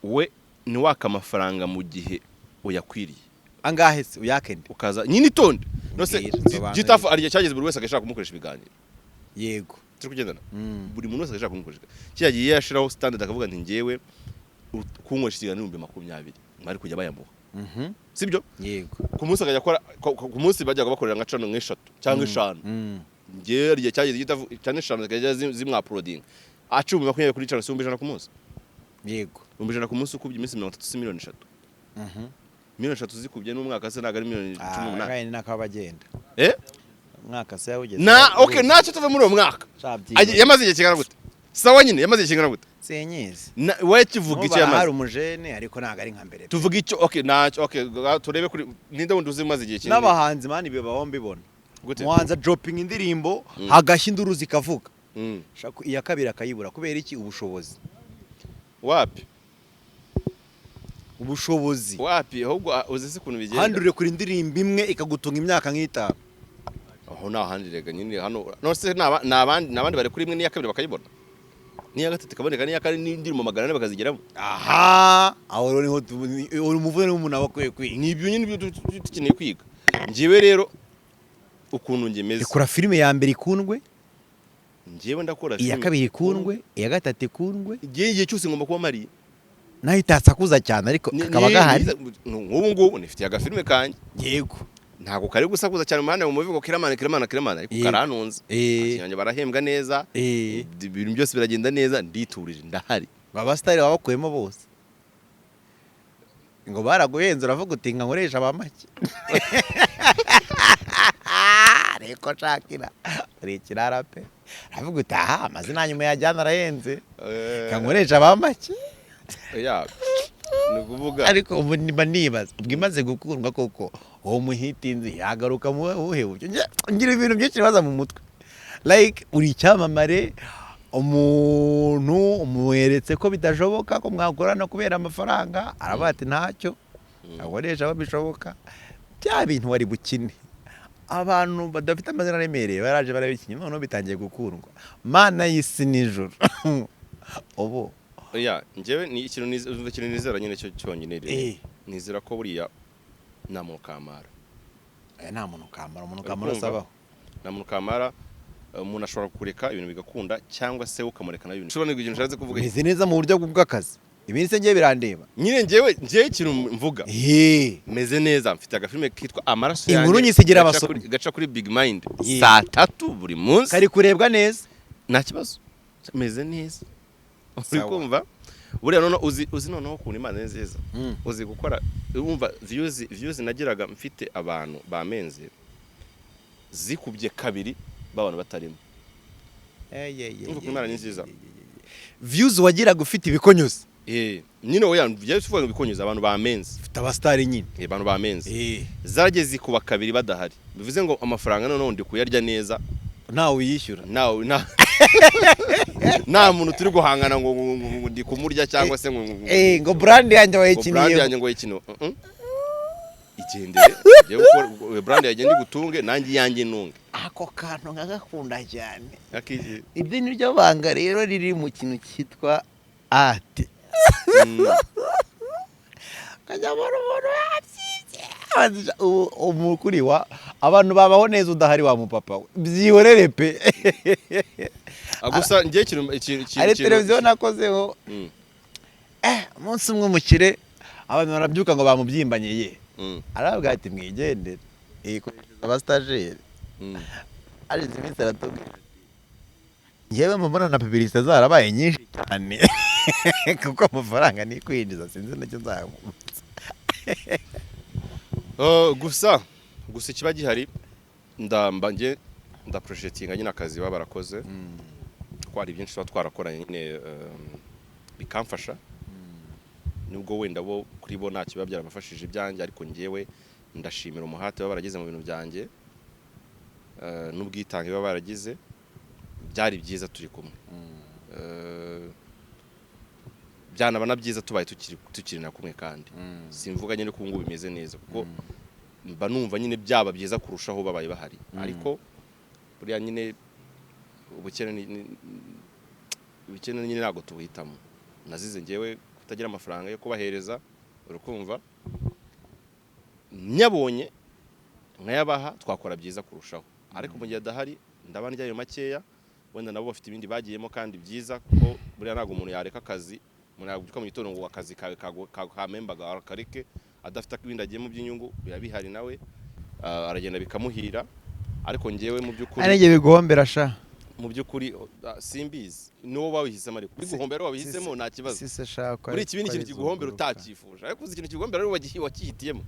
we ni waka amafaranga mu gihe uyakwiriye angahe se uyakende ukaza nyine itonde nose Gitafu ariye cyageze buri wese agashaka kumukoresha ibiganiro yego turi kugendana buri muntu wese agashaka kumukoresha cyagiye yashiraho standard akavuga nti ngewe kunkoresha ikiganiro 2020 mwari kujya bayamuha sibyo yego ku munsi akajya akora ku munsi bajyaga bakorera nka cano nk'eshatu cyangwa eshanu ngewe ariye cyageze Gitafu cyane eshanu zikajya zimwa uploading acumi 20 kuri cano 100 ku munsi yego 100 ku munsi ukubye iminsi 30 si miliyoni 3 miliyoni 3 zikubye n'umwaka se naga ari miliyoni 18 kandi nakabagenda umwaka se yawugeze okay nacyo tuve muri uwo mwaka yamaze igihe kingana gute sawa nyine yamaze igihe kingana gute senyezi we kivuga icyo yamaze hari umujene ariko naga ari nka mbere tuvuga icyo okay nacyo okay turebe kuri ninde wundi uzimaze igihe kinini n'abahanzi mani bibaho mbibona muhanza dropping indirimbo hagashya induru zikavuga shaka iya kabiri akayibura kubera iki ubushobozi wapi ubushobozi wapi ahubwo uzese kuntu bigenda handurire kuri indirimbo imwe ikagutunga imyaka nk'itanu aho nahandirega nyine hano nose nabandi bari kuri imwe n'iya kabiri bakayibona n'iya gatatu kaboneka n'iya kane n'indirimo 400 bakazigeramo aho rero niho uri umuvune w'umuntu abakwiye kwiga nibyo nyine dukeneye kwiga ngiwe rero ukuntu ngemeze ikora filime ya mbere ikundwe ngiwe ndakora filime iya kabiri ikundwe iya gatatu ikundwe igihe cyose ngomba kuba mari naho itatsakuza cyane ariko kakaba gahari nk'ubu ngubu nifitiye agafilime kanjye yego ntago kari gusakuza cyane umuhanda mu muvugo Kiramani ariko karanunze akinyange barahembwa neza ibintu byose biragenda neza nditurije ndahari baba style babakuyemo bose ngo baraguhenze uravuga uti nka nkoresha abamake ariko Shakira ari kirara pe aravuga uti amazina nyuma yajyana arahenze nkoresha abamake nukuvuga ariko ubu nibaza ubwo imaze gukundwa koko uwo muhitinzi yagaruka mu uhe ngira ibintu byinshi baza mu mutwe like uri cyamamare umuntu umweretse ko bidashoboka ko mwakorana kubera amafaranga aravuga ati ntacyo akoresha babishoboka bya bintu wari bukine abantu badafite amazina aremereye baraje barabikinye none bitangiye gukundwa mana y'isi nijoro ubu njyewe ni ikintu nizera nyine cyo cyonyine rero nizera ko buriya nta muntu kamara nta muntu kamara asabaho nta muntu kamara umuntu ashobora kureka ibintu bigakunda cyangwa se ukamureka n'ibintu ushobora n'ibintu ushatse kuvuga meze neza mu buryo bw'akazi ibindi se ngiye birandeba nyine njyewe ikintu mvuga meze neza mfite agafilime kitwa Amaraso yanjye inkuru nyisigira abasore gaca kuri Big Mind saa 3 buri munsi kari kurebwa neza nta kibazo meze neza uri kumva buriya none uzi noneho ukuntu Imana ni nziza uzi gukora wumva views nagiraga mfite abantu bamenze zikubye kabiri babana batarimo Imana ni nziza views wagiraga ufite ibikonyuza nyine oya byaje tuvuga ibikonyuza abantu bamenze ufite abastari nyine abantu bamenze zarageze kuba kabiri badahari bivuze ngo amafaranga none ndi kuyarya neza ntawe uyishyura nta muntu turi guhangana ngo ndi kumurya cyangwa se ngo brand yanjye wayikiniye brand yanjye ngo yikino igendere yewe ko brand yanjye ndi gutunge nanjye yanjye nunge ako kantu ngagakunda cyane akije ibyo ni ryo banga rero riri mu kintu cyitwa art kajya boro yabyize umukuri wa abantu babaho neza udahari wa mupapa byihorere pe gusa ngiye ikintu ari televiziyo nakozeho umunsi umwe umukire abantu barabyuka ngo bamubyimbanye ye aravuga ati mwigendere koresheje abastageri ari iminsi aratubwira ngewe mbona na publicité zarabaye nyinshi cyane kuko amafaranga ni kwinjiza sinzi nacyo nzamutse gusa kiba gihari ndaprojectinga nyine akazi baba barakoze twari byinshi tuba twarakoranye nyine bikamfasha nubwo wenda bo kuri bo nta kiba byarabafashije ibyanjye ariko ngewe ndashimira umuhate baba baragize mu bintu byanjye n'ubwitange baba baragize byari byiza turi kumwe byanaba na byiza tubaye tukiri na kumwe kandi simvuga nyine ko ngubu bimeze neza kuko mba numva nyine byaba byiza kurushaho babaye bahari ariko buriya nyine ubukene nyine ntabwo tubuhitamo nazize ngewe kutagira amafaranga yo kubahereza urukumva nyabonye nkayabaha twakora byiza kurushaho ariko mu gihe adahari ndaba ndyayo makeya wenda nabo bafite ibindi bagiyemo kandi byiza kuko buriya ntabwo umuntu yareka akazi umuntu yabyuka mu gitondo ngo akazi kamembaga akareke adafite ibindi agiyemo by'inyungu bihari nawe aragenda bikamuhira ariko ngewe mu by'ukuri arenge bigombera sha mu by'ukuri simbizi niwo bawihisemo ariko biguhombera wabihisemo nta kibazo kuri iki bindi kintu kiguhombera utakifuje ariko uzi ikintu kiguhombera ari wakihitiyemo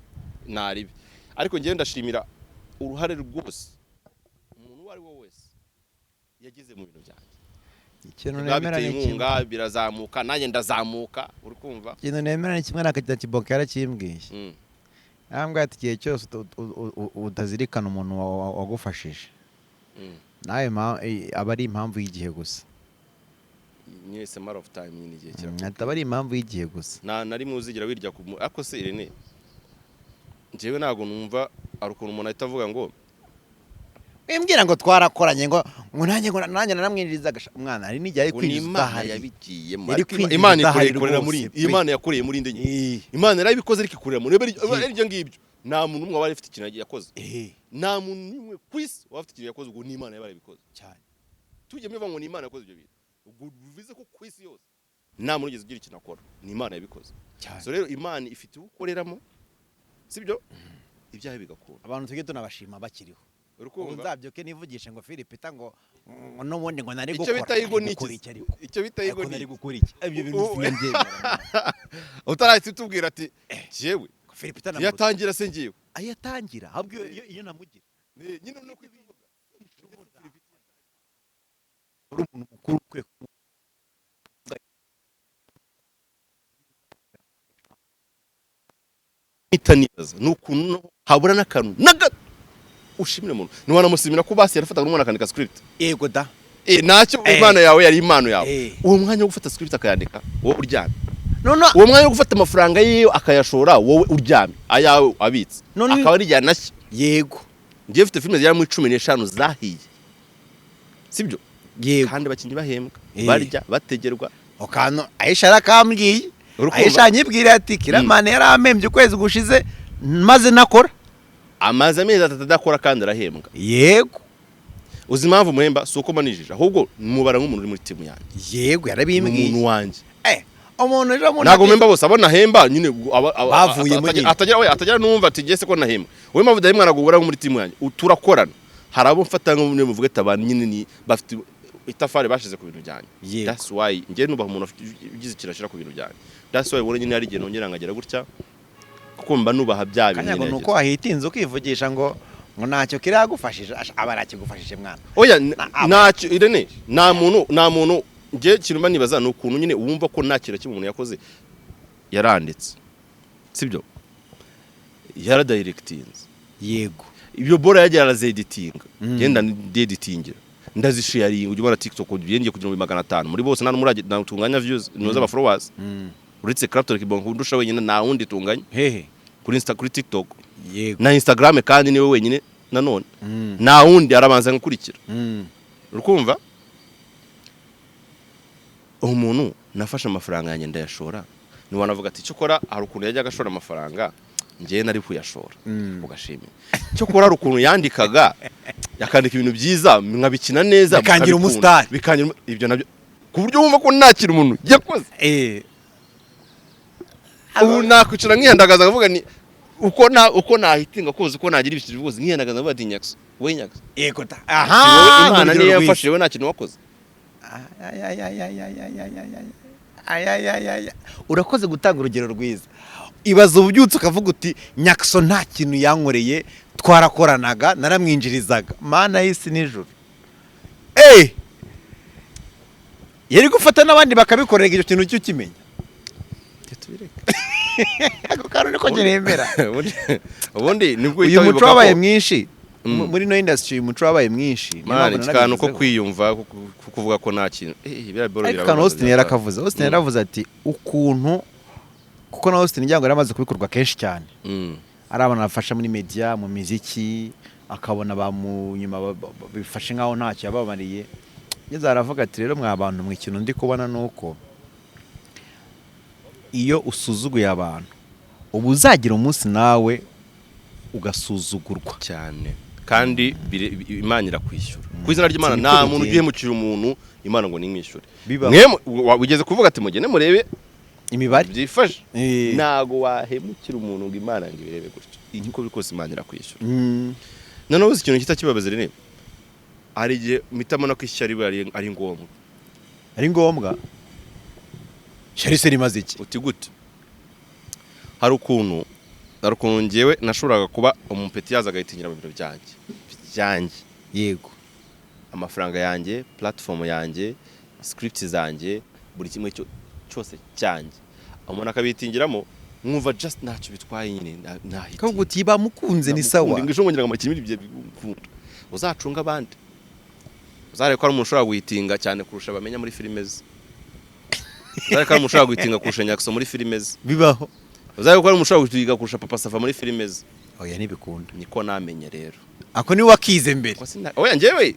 naribi ariko ngewe ndashimira uruhare rwose umuntu uwo ari we wese yagize mu bintu byanjye ikintu nemera ni inkunga birazamuka nanjye ndazamuka uri kumva ikintu nemera ni kimwe nakajya kiboka yarakimbwiye arambwira ati igihe cyose utazirikana umuntu wagufashije nawe aba ari impamvu y'igihe gusa nyese matter of time nyine igihe cyane ataba ari impamvu y'igihe gusa na rimwe uzigira wirya ako se Irene njyewe ntago numva ari ukuntu umuntu ahita avuga ngo mbwira ngo twarakoranye ngo nanjye naramwinjiriza umwana hari n'igihe ari kwinjiza Imana yabigiyemo Imana ikorera muri Imana yakoreye muri inde Imana yarabikoze ariko ikorera muri ibyo ngibyo nta muntu umwe wari afite ikintu yakoze nta muntu nimwe kwisi wafite ikintu yakoze ubwo ni Imana yarabikoze cyane tujye mbiva ngo ni Imana yakoze ibyo bintu ubwo bivuze ko kwisi yose nta muntu ugeze ugira ikintu akora ni Imana yabikoze so rero Imana ifite ukoreramo sibyo ibyaha bigakora abantu tujye tunabashima bakiriho nzabyuke nivugishe ngo Philipita ngo n'ubundi ngo nari gukora icyo bita yigo ni icyo bita yigo nari gukora iki ibyo bintu by'ingenzi utarahise tubwira ati jewe Philipita yatangira se ngiye ayatangira ahubwo iyo namugira nyine no kwivuga uri umuntu mukuru kwe itanibaza nukuntu habura n'akantu nagato ushimire umuntu niwanamusimira ko basi yarafataga n'umwana akandika script yego da nacyo Imana yawe yari impano yawe uwo mwanya wo gufata script akayandika wowe uryamye uwo mwanya wo gufata amafaranga ye akayashora wowe uryamye ayawe abitse akaba ari jyana nashya yego ngiye mfite filime zya mu 15 zahiye sibyo yego kandi bakinyi bahembwa barya bategerwa okano Aisha arakambwiye Aisha nyibwira ati Kiramane yaramembye ukwezi gushize maze nakora amaze amezi atadakora kandi arahembwa yego uzi impamvu muhemba suko manijije ahubwo mubara nk'umuntu uri muri timu yanjye yego yarabimbwiye umuntu wanjye umuntu ejo muntu nago memba bose abona hemba nyine bavuye mu nyine atajya numva ati gese ko nahemba we mpamvu dahemwa nagubura muri timu yanjye turakorana hari abo mfata ngo muvuge tabana nyine ni bafite itafari bashize ku bintu byanjye. Yego. That's why njye nubaha umuntu ugize kirashira ku bintu byanjye. That's why ubona nyine hari igihe nongera ngagera gutya kuko mba nubaha bya bintu kanyago nyine. nuko wahitinze ukivugisha ngo ntacyo kiragufashije aba arakigufashije mwana. Oya ntacyo Irene nta muntu njye kinuma nibaza nukuntu nyine wumva ko nta kira cy'umuntu yakoze yaranditse. Sibyo? Yaradirectinze. Yego. Ibyo bora yagiye arazeditinga. Genda ndeditingira. Ndazisharinga ujye ubona TikTok ugiye kugira 500 muri bose nta numurage natunganya views noza aba followers. Uretse Clapton kibongo ndusha wenyine nta wundi tunganya. Hehe. Kuri TikTok. Yego. Na Instagram kandi niwe wenyine nanone. Nta wundi arabanza nkurikira. Urukumva? Umuntu nafashe amafaranga yanjye ndayashora. Ni wanavuga ati cyo kora hari ukuntu yajya agashora amafaranga ngiye nari kuyashora ugashimira. Cyo kora hari ukuntu yandikaga yakandika ibintu byiza nkabikina neza bikangira umustar bikangira ibyo nabyo ku buryo wumva ko ntakira umuntu yakoze. Ubu nakwicara nkihandagaza ngavuga ni uko nahitinga koze uko nagira ibishije byose nkihandagaza ngavuga ati Nyax we Nyax yego ta aha Imana niyo yamfashije we nta kintu wakoze. Urakoze gutanga urugero rwiza. Ibaza ububyutse ukavuga uti Nyakso nta kintu yankoreye twarakoranaga naramwinjirizaga mana y'isi n'ijuru. Yari gufata n'abandi bakabikorera icyo kintu cyo kimenya. Ako karone ko nyemera. Ubundi nibwo uyu muco wabaye mwinshi muri no industry umuco wabaye mwinshi. Mwana cyane uko kwiyumva kuvuga ko nta kintu ariko Austin yarakavuze. Austin yaravuze ati ukuntu kuko na Austin njyango yaramaze kubikorwa kenshi cyane. Ari abantu bafasha muri media mu muziki akabona bamunyuma bifashe nkaho ntacyo yababariye. Nyeze aravuga ati rero mwa bantu mu ikintu ndi kubona nuko iyo usuzuguye abantu ubu uzagira umunsi nawe ugasuzugurwa cyane kandi Imana irakwishyura. Ku izina ry'Imana nta muntu ugiye mukira umuntu Imana ngo nimwishyure. Mwe wigeze kuvuga ati mugene murebe imibare byifashe nago wahemukira umuntu ngo Imana ngo ibirebe gutyo. Inko bikose Imana irakwishyura. None uzi ikintu kitakibabaza rene ari gihe mitamana ko ishyari ari ngombwa. Ari ngombwa shari se rimaze iki uti gute? Hari ukuntu ngewe nashoboraga kuba umupeti yaza agahitingira mu biro byanjye. Yego. Amafaranga yanjye, platform yanjye, script zanjye, buri kimwe cyose cyanjye. Umuntu akabitingiramo mwumva just ntacyo bitwaye nyine nahiti. Kavuga uti bamukunze ni sawa. Ngisho ngira ngo amakimi ibyo bikunda. Uzacunga abandi. Uzare ko ari umuntu ushobora guhitinga cyane kurusha bamenya muri filime ze. Uzare ko ari umuntu ushobora guhitinga kurusha Nyakso muri filime ze. Bibaho. Uzare ko ari umuntu ushobora guhitinga kurusha Papa Safa muri filime ze. Oya nibikunda. Niko namenye rero. Ako ni wakize mbere. Oya njewe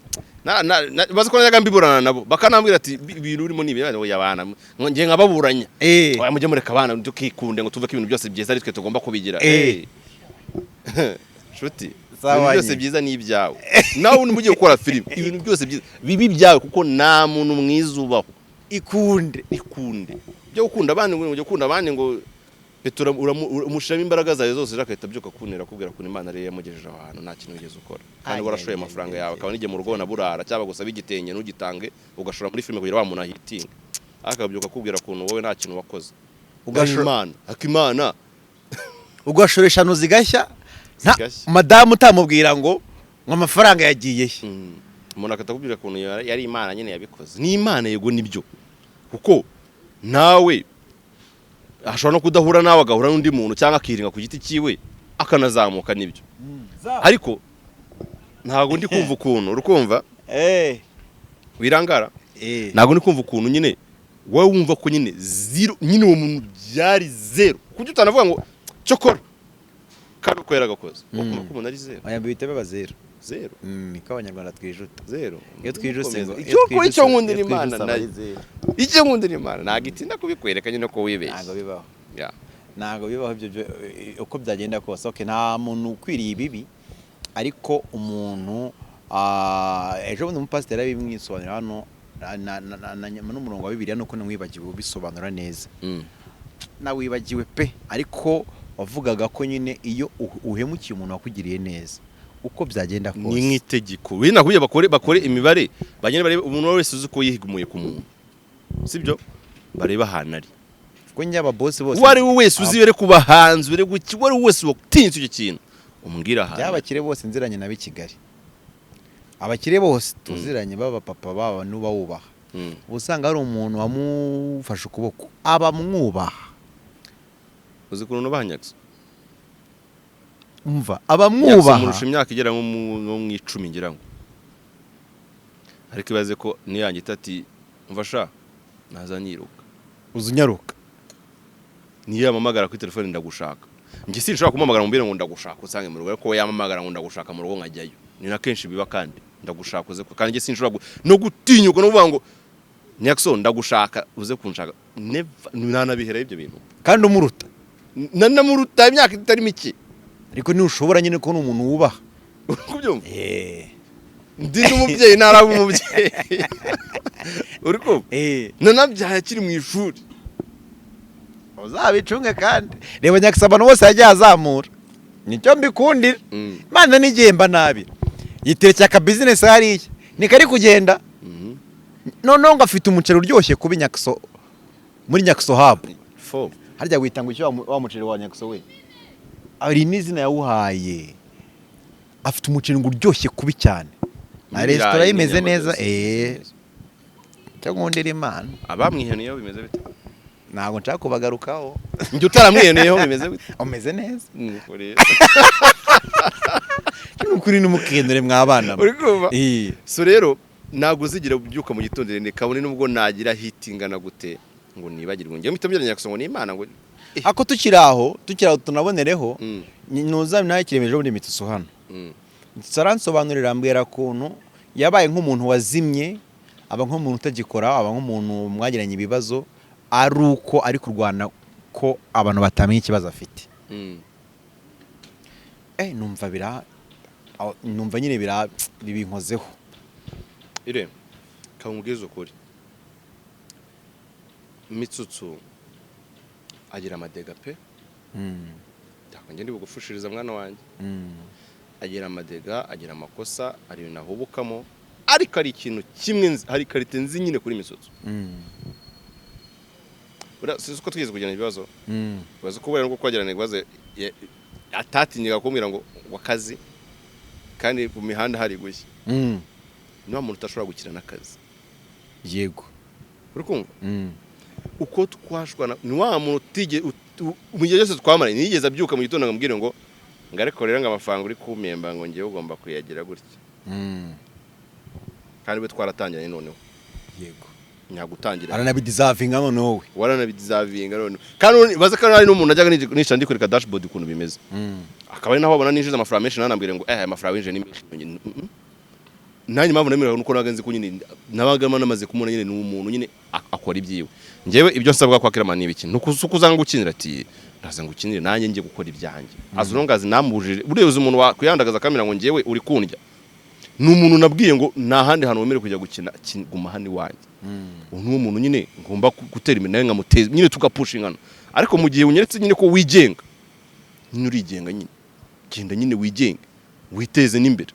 bazi ko naga mbiburana nabo bakanambwira ati ibintu urimo nibe yabana ngiye nkababuranya. Oya mujye mureka abana tukikunde ngo tuvuke ibintu byose byiza ari twe tugomba kubigira. Shuti ibintu byose byiza ni ibyawe. Nawe undi gukora film ibintu byose byiza bibi byawe kuko nta muntu mwizubaho. Ikunde byo gukunda abandi ngo gukunda abandi ngo Petura umushiramo imbaraga zawe zose rakahita byuka kunera kubwira ko Imana rero yamugejeje ahantu nta kintu ugeze ukora. Kandi warashoye amafaranga yawe akaba nige mu rugo na burara cyaba gusaba igitenye n'ugitange ugashora muri filime kugira wa muntu ahitinga. Akabyuka kubwira kuntu wowe nta kintu wakoze. Ugashora Imana ugashoresha no zigashya madamu utamubwira ngo amafaranga yagiye he. Umuntu akatakubwira kuntu yari Imana nyine yabikoze. Ni Imana yego nibyo. Kuko nawe ashobora no kudahura nawe agahura n'undi muntu cyangwa akiringa ku giti cyiwe akanazamuka nibyo. Ariko ntago ndi kumva ukuntu urukumva wirangara ntago ndi kumva ukuntu nyine wowe wumva ko nyine zero nyine uwo muntu byari zero kuko utanavuga ngo cyokora kandi ukwera gakoze ukumva ko umuntu ari zero. Aya bihita baba zero niko abanyarwanda twijuta zero iyo twijuse ngo icyo nkundira Imana nayo icyo nkundira Imana nagitinda kubikwereka nyine ko wibeshye. Ntago bibaho ntago bibaho ibyo uko byagenda kose. Okay nta muntu ukwiriye ibibi ariko umuntu ejo bundi umupasiteri abimwisobanura hano n'umurongo wa Bibiliya nuko namwibagiwe bisobanura neza. Nawibagiwe pe ariko wavugaga ko nyine iyo uhemukiye umuntu wakugiriye neza uko byagenda ni kose nk'itegeko bina kuye bakore imibare bagende barebe umuntu wese uzi ko yihigumuye ku muntu sibyo bareba hanari ko nyaba boss bose wari wese uzibere kuba hanze ure guki wari wese watinze icyo kintu umbwira hanze byabakire bose nziranye nabi Kigali abakire bose tuziranye baba papa baba nuba wubaha usanga hari umuntu wamufashe ukuboko abamwubaha uzi kuntu banyakse umva abamwubaha murusha imyaka igera nko mu 10 ngira ngo ariko ibaze ko niyange itati mfasha naza nyiruka uzunyaruka niyo yamamagara kuri telefone ndagushaka ngi sinshaka kumamagara mumbire ngo ndagushaka usange mu rugo ko yamamagara ngo ndagushaka mu rugo nkajyayo ni na kenshi biba kandi ndagushaka uze kandi ngi sinshobora no gutinyuka no kuvuga ngo Nyakso ndagushaka uze kunshaka ntanabihera ibyo bintu kandi umuruta nanamuruta imyaka itari mike ariko ni ushobora nyine ko umuntu wubaha kubyumva ndi n'umubyeyi narabu umubyeyi uri ko nanabyaye akiri mu ishuri uzabicunge kandi reba Nyakso abantu bose yagiye azamura nicyo mbikundira Imana nigihemba nabi yiteretse aka business hariya nikari kugenda noneho ngafite umuceri uryoshye kubi Nyakso muri Nyakso hub harya witanga icyo wa muceri wa Nyakso we ari n'izina yawuhaye afite umuceri ngo uryoshye kubi cyane na restaurant imeze neza cyangwa ndiri Imana abamwiheniyeho bimeze bite ntago nshaka kubagarukaho njye utaramwiheniyeho bimeze bite umeze neza n'ukuri n'umukendere mwabana uri kuva so rero nago uzigira byuka mu gitondere ne kabone nubwo nagira hitingana gute ngo nibagirwe ngiye mutabyara Nyakso ngo ni Imana ngo ako tukiraho tunabonereho nuza naye kiremeje muri mitso hano saransobanurira ambwira kuntu yabaye nk'umuntu wazimye aba nk'umuntu utagikora aba nk'umuntu mwagiranye ibibazo ari uko ari kurwana ko abantu batamenye ikibazo afite numva nyine bibinkozeho ire kamubwiza ukuri Mitsutsu agira amadega pe ndakanje ndi bugufushiriza mwana wanjye agira amadega agira amakosa ari nahubukamo ariko ari ikintu kimwe hari karite nzi nyine kuri Mitsutsu sisi ko tugeze kugirana ibibazo bazo kubera ngo kwagirana ibibazo atatinyaga kumbwira ngo wakazi kandi mu mihanda hari gushya niba muntu utashobora gukirana akazi yego uri kumva uko twashwana ni wa muntu utige mu gihe cyose twamara nigeze abyuka mu gitondo ngambwire ngo ngarekorera ngo amafaranga uri kumemba ngo ngiye ugomba kuyagira gutya kandi we twaratangiranye noneho yego nyagutangira aranabidizavinga noneho we waranabidizavinga noneho kandi baza kandi ari n'umuntu ajyaga nisha ndi kureka dashboard ukuntu bimeze akaba ari naho abona ninjiza amafaranga menshi nanambwire ngo amafaranga winje ni menshi nanyi mpamvu nemera nuko nagenze ko nyine nabagama namaze kumuna nyine n'umuntu nyine akora ibyiwe ngewe ibyo nsabwa kwa kirama ni ibiki nukuzanga gukinira ati ndaza ngukinire nanjye ngiye gukora ibyanjye azurongazi namubujije bureuze umuntu wakuyandagaza kamera ngo ngewe uri kundya n'umuntu nabwiye ngo nahandi hano wemere kujya gukina guma hani wanjye n'uwo muntu nyine ngomba gutera imbere nawe nkamuteza nyine tukapusha ingano ariko mu gihe unyeretse nyine ko wigenga nyine urigenga nyine genda nyine wigenga witeze n'imbere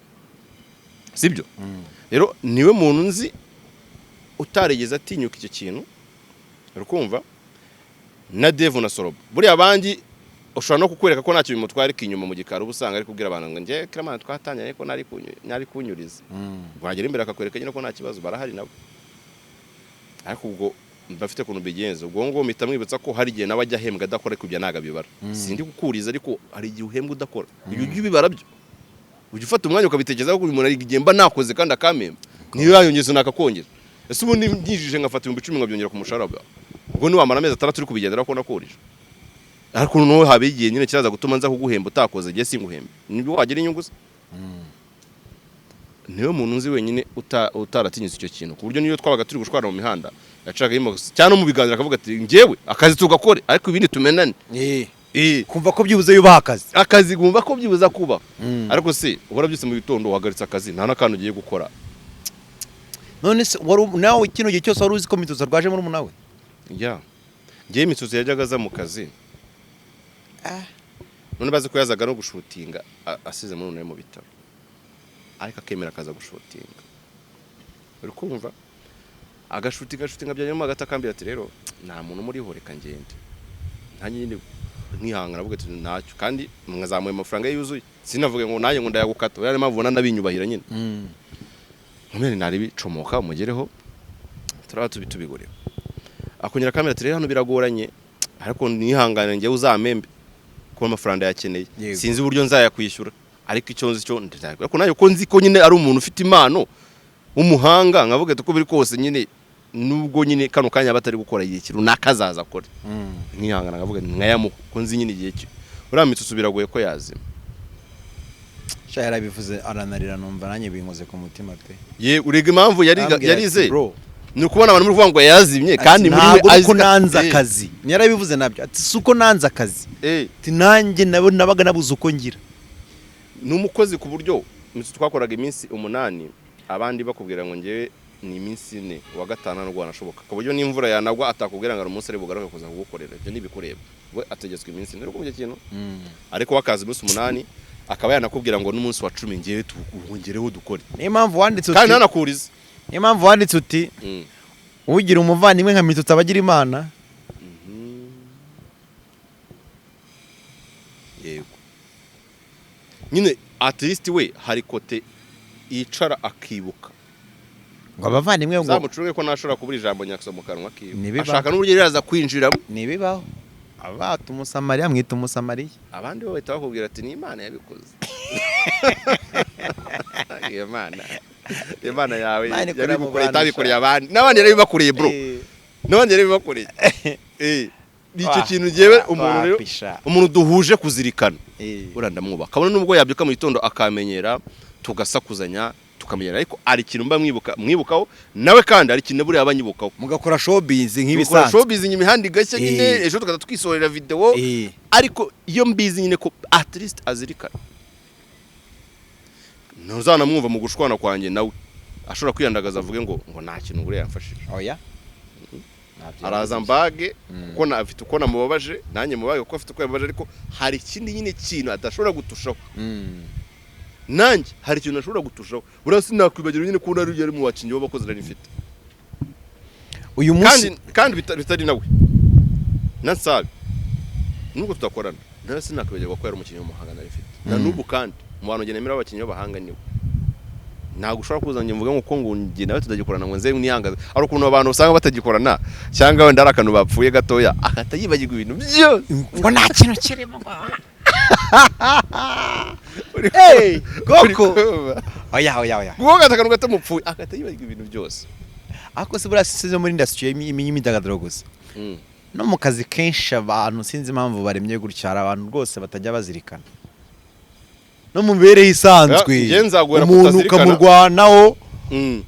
sibyo rero niwe muntu nzi utaregeza atinyuka icyo kintu urukumva na Devu na Soroba buri abandi ushobora no kukwereka ko ntacyo bimutwara inyuma mu gikaro ubusanga ari kubwira abantu ngo ngiye kiramana twatanye ko nari kunyuriza bagera imbere akakwereka nyine ko nta kibazo barahari nabo ariko ubwo bafite kuntu bigenze ubwo ngo mpita mwibutsa ko hari igihe nawe ajya ahembwa adakora kubya naga bibara sindi gukuriza ariko hari igihe uhembwa udakora ibyo bibara byo ujye ufata umwanya ukabitekerezaho ko umuntu ari igihemba nakoze kandi akamemba niyo yayongeza nakakongera ese ubundi njijije ngafata 10,000 ngabyongera ku mushahara ubwo ni wamara amezi 6 uri kubigendera ko nakurije ariko noneho habigiye nyine kiraza gutuma nza kuguhemba utakoze giye singuhemba nibyo wagira inyungu se niyo muntu nzi wenyine utaratinyise icyo kintu ku buryo niyo twabaga turi gushwana mu mihanda yacaga imox cyane mu biganira akavuga ati ngewe akazi tugakore ariko ibindi tumenane kumva ko byibuze yubaha akazi gumva ko byibuza kuba ariko se uhora byose mu bitondo uhagaritse akazi nta nakantu ugiye gukora none se nawe kino gihe cyose wari uzi ko Mitsutsu rwaje muri umunawe ngiye Mitsutsu yajyaga aza mu kazi none bazi ko yazaga no gushutinga asize muri mu bitaro ariko akemera akaza gushutinga uri kumva agashutinga byanyuma agatakambira ati rero nta muntu muri ho reka ngende nta nyine nkihangana avuga ati ntacyo kandi mwazamuye amafaranga yuzuye sinavuge ngo naye ngo ndayagukata yari mpamvu nabinyubahira nyine mwene nari bicomoka umugereho turaba tubigorera akongera kamera ati rero hano biragoranye ariko nihangana ngiye uzamembe ko amafaranga yakeneye sinzi uburyo nzayakwishyura ariko icyo nzi cyo ndashaka ko nayo ko nzi ko nyine ari umuntu ufite impano umuhanga nkavuga ati ko biri kose nyine nubwo nyine kano kanya batari gukora igihe kiru nakazaza akora nkihangana nkavuga nkayamu ko nzi nyine igihe cyo uramitse usubiragoye ko yazima sha yarabivuze aranarira numva nanye binkoze ku mutima pe ye urega impamvu yarize ni ukubona abantu muri kuvuga ngo yazimye kandi muri we azi ko nanza akazi yarabivuze nabyo ati suko nanza akazi ati nanjye nabaga nabuze uko ngira n'umukozi ku buryo twakoraga iminsi 8 abandi bakubwira ngo ngewe ni iminsi 4 wa gatanu n'ubwo nashoboka ku buryo n'imvura yanagwa atakubwira ngo umunsi ari bugaruke kuza kugukorera ibyo nibikureba we ategetswe iminsi 4 uko kintu ariko wakaza iminsi 8 akaba yanakubwira ngo n'umunsi wa 10 ngewe tuwongereho dukore niyo mpamvu wanditse kandi nanakuriza niyo mpamvu wanditse uti ugira umuvandimwe nka mitutsi abagira imana yego nyine at least we hari kote yicara akibuka ngo abavandimwe ngo zamucunge ko nashobora kubura ijambo nyakso mu kanwa kiwe ashaka n'uburyo riraza kwinjiramo nibibaho abata umusamariya mwita umusamariya abandi bo bahita bakubwira ati ni Imana yabikoze Imana yawe yabikoreye tabikoreye abandi n'abandi rero bibakoreye bro n'abandi rero bibakoreye nicyo kintu giyewe umuntu rero umuntu duhuje kuzirikana urandamwubaka kabone nubwo yabyuka mu gitondo akamenyera tugasakuzanya tukamenyera ariko ari kintu mba mwibukaho nawe kandi ari kintu buri abanyibukaho mugakora showbiz nk'ibisanzwe showbiz nyimihandi gashya nyine ejo tukata twisorera video ariko iyo mbizi nyine ko at least azirikana ntuzana mwumva mu gushwana kwanjye nawe ashobora kwiyandagaza avuge ngo nta kintu buri yamfashije oya araza mbage kuko nafite uko namubabaje nanjye mubage kuko afite uko yababaje ariko hari ikindi nyine kintu atashobora gutushaho nanjye hari ikintu ashobora gutushaho burasi nakwibagira nyine ko nari yari mu bakinyi b'abakozi nari mfite uyu munsi kandi bitari nawe nansabe nubwo tutakorana nari sinakwibagira ko yari umukinyi w'umuhanga nari mfite na nubu kandi mu bantu ngenemera abakinyi b'abahanga niwe ntago ushobora kuzanye mvuga ngo ngo ngiye nawe tudagikorana ngo nze nihangaza ari ukuntu abantu usanga batagikorana cyangwa wenda ari akantu bapfuye gatoya akatayibagirwa ibintu byose ngo nta kintu kirimo koko oya ngo gatakanu gatamupfuye akatayibagirwa ibintu byose ako se burasize muri industry y'imyidagaduro gusa no mu kazi kenshi abantu sinzi impamvu baremye gutya hari abantu rwose batajya bazirikana no mu mibereho isanzwe umuntu ukamurwanaho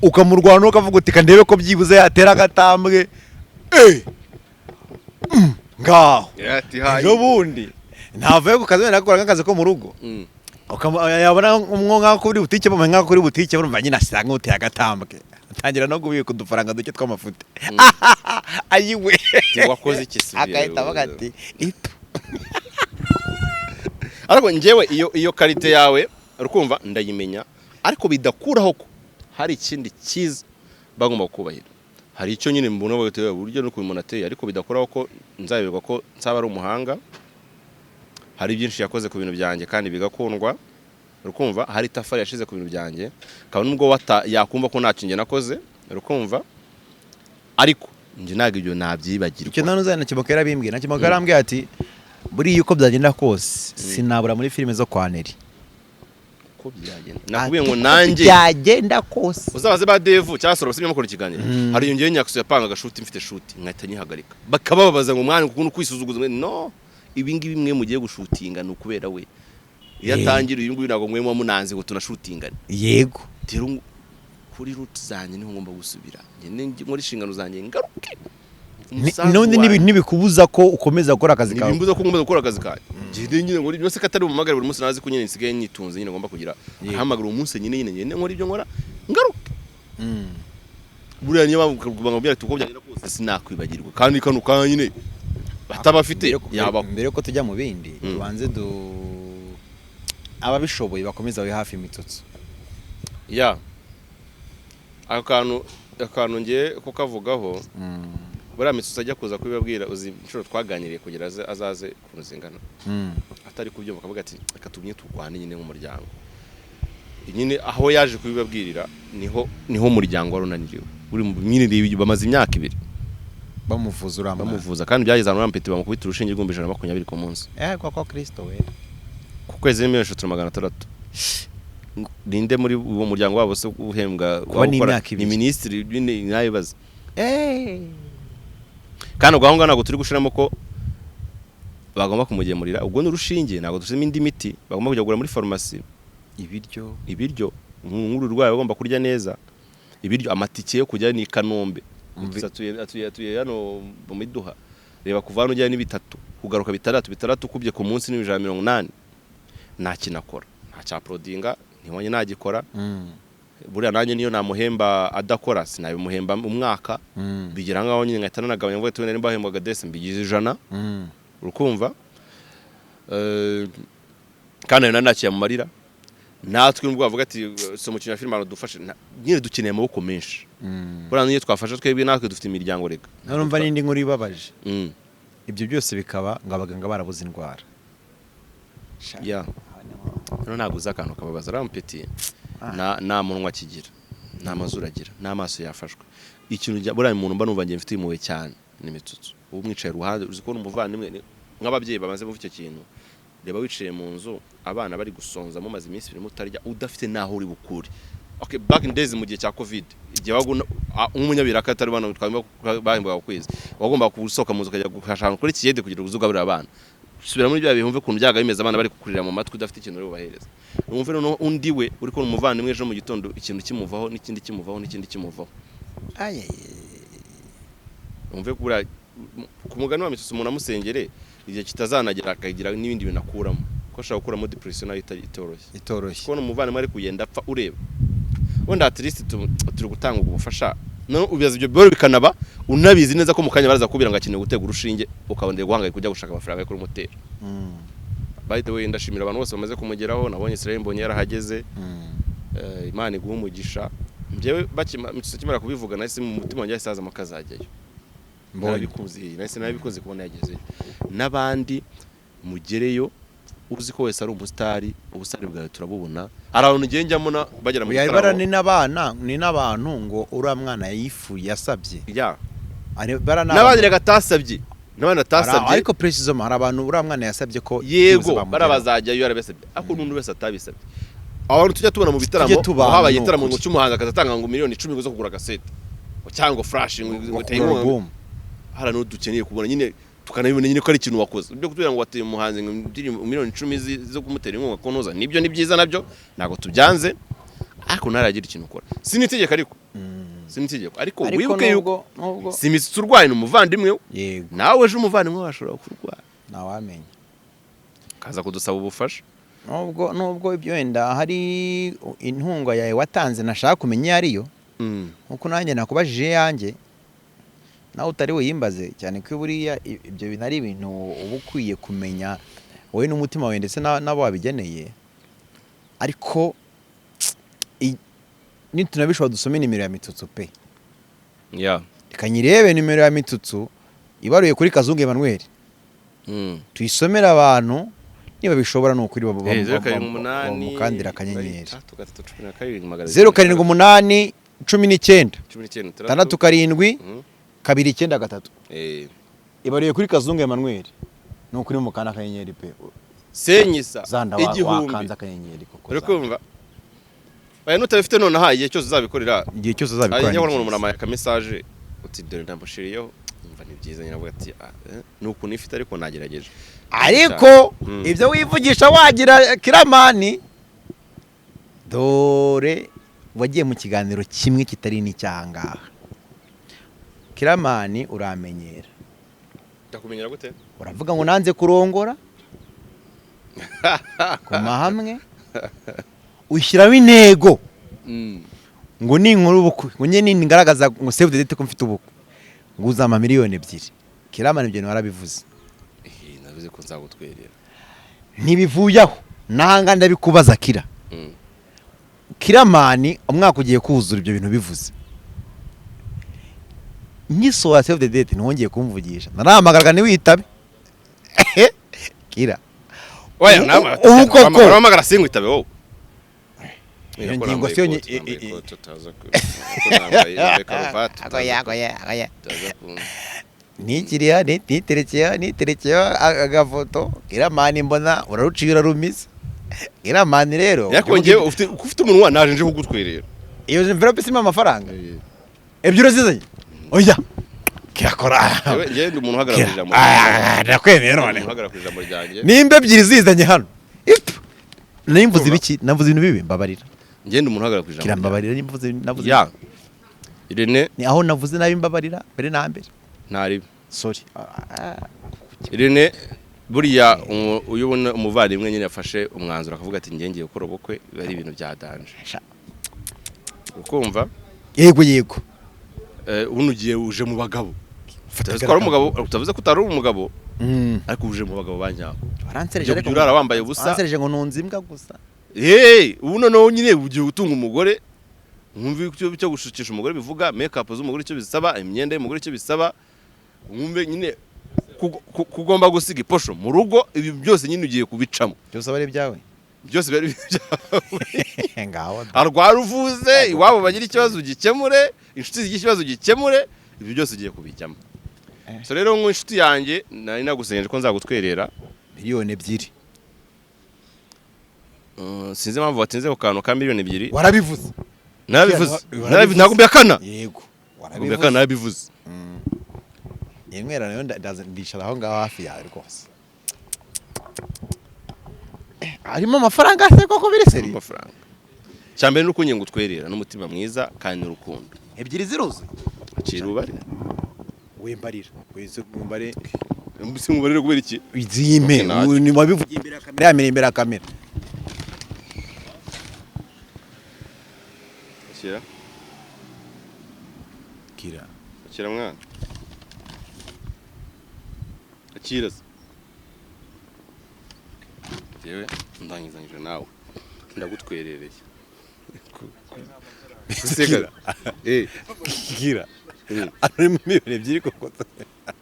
ukamurwanaho ukavuga uti kandebe ko byibuze yatera agatambwe ngaho ejo bundi ntavuye ku kazi wenda akora nk'akazi ko mu rugo yabona nk'aho kuri butike bamenya nk'aho kuri butike urumva nyine asanga uteye agatambwe atangira no kubika udufaranga duke tw'amafuta ayiwe wakoze iki se agahita avuga ati ito ariko njyewe iyo karite yawe urukumva ndayimenya ariko bidakuraho ko hari ikindi cyiza bagomba kubahira hari icyo nyine mbona baguteye uburyo no kubimuntu ateye ariko bidakuraho ko nzayoberwa ko nsaba ari umuhanga hari byinshi yakoze ku bintu byanjye kandi bigakundwa urukumva hari tafari yashize ku bintu byanjye kandi nubwo yakumva ko nta kinge nakoze urukumva ariko nje naga ibyo nabyibagirwa icyo nano zana Kiboko yarabimbwiye na Kiboko yarambwiye ati buri uko byagenda kose sinabura muri filime zo kwa Neri ko byagenda nakubwiye ngo nanjye byagenda kose uzabaze ba Devu cyasoro basibye mukora ikiganiro hari yongeye nyakuso yapanga gashuti mfite shuti nkahita nyihagarika bakababaza ngo mwana kuko kwisuzuguza no ibingibi bimwe mugiye gushutinga no kubera we yatangira uyu nguyu nago mwe mu munanze ngo tunashutingane yego tero kuri route zanye niho ngomba gusubira ngende muri shingano zanye ngaruke none nibikubuza ko ukomeza gukora akazi kawe nibimbuza ko ngomba gukora akazi kawe ngende nyine ngo byose katari mu magare buri munsi nazi ko nyine nsigaye nitunze nyine ngomba kugira ahamagara umunsi nyine ngende nkora ibyo nkora ngaruke buriya niyo bangubwira tuko byagenda kose sinakwibagirwa kandi kanu kanyine batabafite yaba mbere ko tujya mu bindi tubanze ababishoboye bakomeza we hafi imitutsi ya akantu ngiye kukavugaho buriya Mitsutsu ajya kuza kubibabwira uzi inshuro twaganiriye kugira azaze kunuzingana atari kubyumva akavuga ati reka tumye turwane nyine nk'umuryango nyine aho yaje kubibabwirira niho umuryango wari unaniriwe uri nyine bamaze imyaka 2 bamuvuza kandi byageze ahantu Rampeti bamukubita urushinge rw'ibihumbi 120 ku munsi kwa Kristo we ku kwezi ni 1,600 ninde muri uwo muryango wabo se uhembwa ni ministry nyine nayibaza kandi ugahonga nago turi gushiramo ko bagomba kumugemurira ubwo n'urushinge nago dusema indi miti bagomba kujya kugura muri pharmacy ibiryo nkuru rwaye bagomba kurya neza ibiryo amatike yo kujya ni Kanombe atuye hano mu Miduha reba kuvana ujya ni 3 kugaruka 6 kubye ku munsi ni 180 nta kinakora nta cya prodinga nibonye nagikora buriya nanjye niyo namuhemba adakora sinabimuhemba umwaka bigira ngaho nyine nkahita nanagabanya ngo tubone nimba hembwaga dese mbigize 100 urukumva kandi nanakiye mu marira natwe nubwo bavuga ati so mukina filime dufashe nyine dukeneye amaboko menshi buriya niyo twafasha twebwe natwe dufite imiryango rega narumva nindi nkuru ibabaje ibyo byose bikaba ngo abaganga barabuze indwara ya no naguza akantu kababaza Rampeti na munwa kigira na mazuru agira na maso yafashwe ikintu buriya umuntu mba numva ngiye mfite imuwe cyane ni Mitsutsu ubu mwicaye ruhande uzi ko umuvandimwe nk'ababyeyi bamaze mu icyo kintu reba wicaye mu nzu abana bari gusonza mu mazi iminsi 2 mutarya udafite naho uri bukuri okay back in days mu gihe cya covid igihe umunyabiraka atari bana bahembwa kwezi wagomba gusohoka mu nzu kujya guhashana kuri kiyede kugira uzugaburira abana subira muri bya bihumve kuntu byaga bimeze abana bari kukurira mu matwi udafite ikintu uri bubahereza umve no undi we uri ko umuvandimwe ejo mu gitondo ikintu kimuvaho n'ikindi kimuvaho umve kubura ku mugani wa Mitsutsu umuntu amusengere igihe kitazanagera akagira n'ibindi binakuramo ko ashaka gukuramo depression nayo itoroshye ko umuvandimwe ari kugenda apfa ureba wenda at least turi gutanga ubufasha no ubibaza ibyo byo bikanaba unabizi neza ko mukanya baraza kubira ngo akeneye gutega urushinge ukabondeye guhangayika kujya gushaka amafaranga yo kuri moteri by the way ndashimira abantu bose bamaze kumugeraho nabonye Israel mbonye yarahageze Imana iguha umugisha njyewe Mitsutsu kimara kubivuga nahise mu mutima wanjye isaza makazajyayo nabikoze kubona yageze n'abandi mugereyo uzi ko wese ari umusitari ubusitari bwawe turabubona arabantu ngenjyamo bagera mu gitaramo ni n'abantu ngo uriya mwana yasabye n'abandi gatasabye n'abandi atasabye ariko precisement hari abantu uriya mwana yasabye ko yego barabazajyayo yarabesabye ako n'undi wese atabisabye abantu tujya tubona mu bitaramo habaye igitaramo ngo cy'umuhanzi akazatanga ngo miliyoni 10 zo kugura cassette cyangwa flash ngo tayingo hara no dukeneye kubona nyine tukanabibona nyine ko ari ikintu wakoze byo kutubira ngo wateye umuhanzi ngo miliyoni 10 zo kumutera inkunga konoza nibyo ni byiza nabyo nago tubyanze ariko naragira ikintu ukora sinitegeka ariko wibuke yuko si Mitsutsu urwaye n'umuvandimwe nawe ejo umuvandimwe washobora kurwara nawamenya kaza kudusaba ubufasha nubwo ibyo wenda hari intunga yawe watanze nashaka kumenya ariyo nkuko nanjye nakubajije yanjye nawe utari wiyimbaze cyane ko buriya ibyo bintu ari ibintu uba ukwiye kumenya wowe n'umutima wawe ndetse n'abo wabigeneye ariko nitunabishobora dusome nimero ya Mitsutsu pe reka nyirebe nimero ya Mitsutsu ibaruye kuri Kazungu Emmanuel tuyisomera abantu niba bishobora no kuri bamukandira akanyenyeri 078 19 6 7 ibaruye kuri Kazungu Emmanuel no kuri mukana akanyenyeri pe senyisa igihumbi wakanza akanyenyeri koko urikumva baye nutabifite none haye cyose uzabikorera igihe cyose uzabikorera aye nyabona umuntu amaya ka message uti dore ndamushiriyeho umva ni byiza nyina avuga ati nuko nifite ariko nagerageje ariko ibyo wivugisha wagira kiramani dore wagiye mu kiganiro kimwe kitari n'icyangaha kiramani uramenyera ndakumenyera gute uravuga ngo nanze kurongora koma hamwe ushyiraho intego ngo ni inkuru ubukwe ngo nye nini ngaragaza ngo save the date ko mfite ubukwe ngo uzama miliyoni 2 kiramani ibyo warabivuze navuze ko nzagutwerera ntibivuyaho nanga ndabikubaza kira Kiramani umwaka ugiye kuzura ibyo bintu bivuze nyisohora save the date ntongeye kumvugisha narahamagaraga ntiwitabe Kira oya ubu koko nahamagara singwitabe wowe iyo ngingo siyo niterekeyeho agafoto Kiramani mbona uraruciye urarumiza Kiramani rero yakongeye ufite umunwa naje nje kugutwerera iyo envelope sima amafaranga ebyiro zizanye oya kirakora ngiye ndi umuntu uhagarara ku ijambo ndakwemeye none uhagarara ku ijambo ryanjye nimba ebyiri zizanye hano nimvuze ibiki navuze ibintu bibi mbabarira ngiye ndi umuntu uhagarara ku ijambo kirambabarira nimvuze navuze ya Irene ni aho navuze nabi mbabarira mbere na mbere ntari sorry Irene buriya uyubona umuvandimwe nyine yafashe umwanzuro akavuga ati ngiye gukora ubukwe bari ibintu byadanje ukumva yego ubu ugiye uje mu bagabo twari umugabo utavuze ko utari umugabo ariko uje mu bagabo banyabo baransereje ariko urara wambaye ubusa baransereje ngo nunze imbwa gusa ubu noneho nyine ugiye gutunga umugore mwumve icyo gushukisha umugore bivuga make up z'umugore icyo bisaba imyenda y'umugore icyo bisaba mwumve nyine kugomba gusiga iposho mu rugo ibi byose nyine ugiye kubicamo byose bari byawe byose bari byawe ngaho arwara uvuze iwabo bagira ikibazo gikemure inshuti zigira ikibazo gikemure ibi byose ugiye kubijyamo so rero nk'inshuti yanjye nari nagusengeje ko nzagutwerera miliyoni 2 sinzi impamvu watinze ku kantu ka miliyoni 2 warabivuze ntabwo mbihakana yego warabivuze nabivuze yemwera nayo ndicara aho ngaho hafi yawe rwose harimo amafaranga se koko biri seri amafaranga cyambere nuko nyengo utwerera n'umutima mwiza kandi n'urukundo ebyiri ziruze kirubare wembarira wese kumbare mbisi mubarire kubera iki izime ni wabivugiye imbere ya kamera yamere imbere ya kamera kira mwana akiraza yewe ndangizanyije nawe ndagutwerereye Segara kira ari miliyoni 2 koko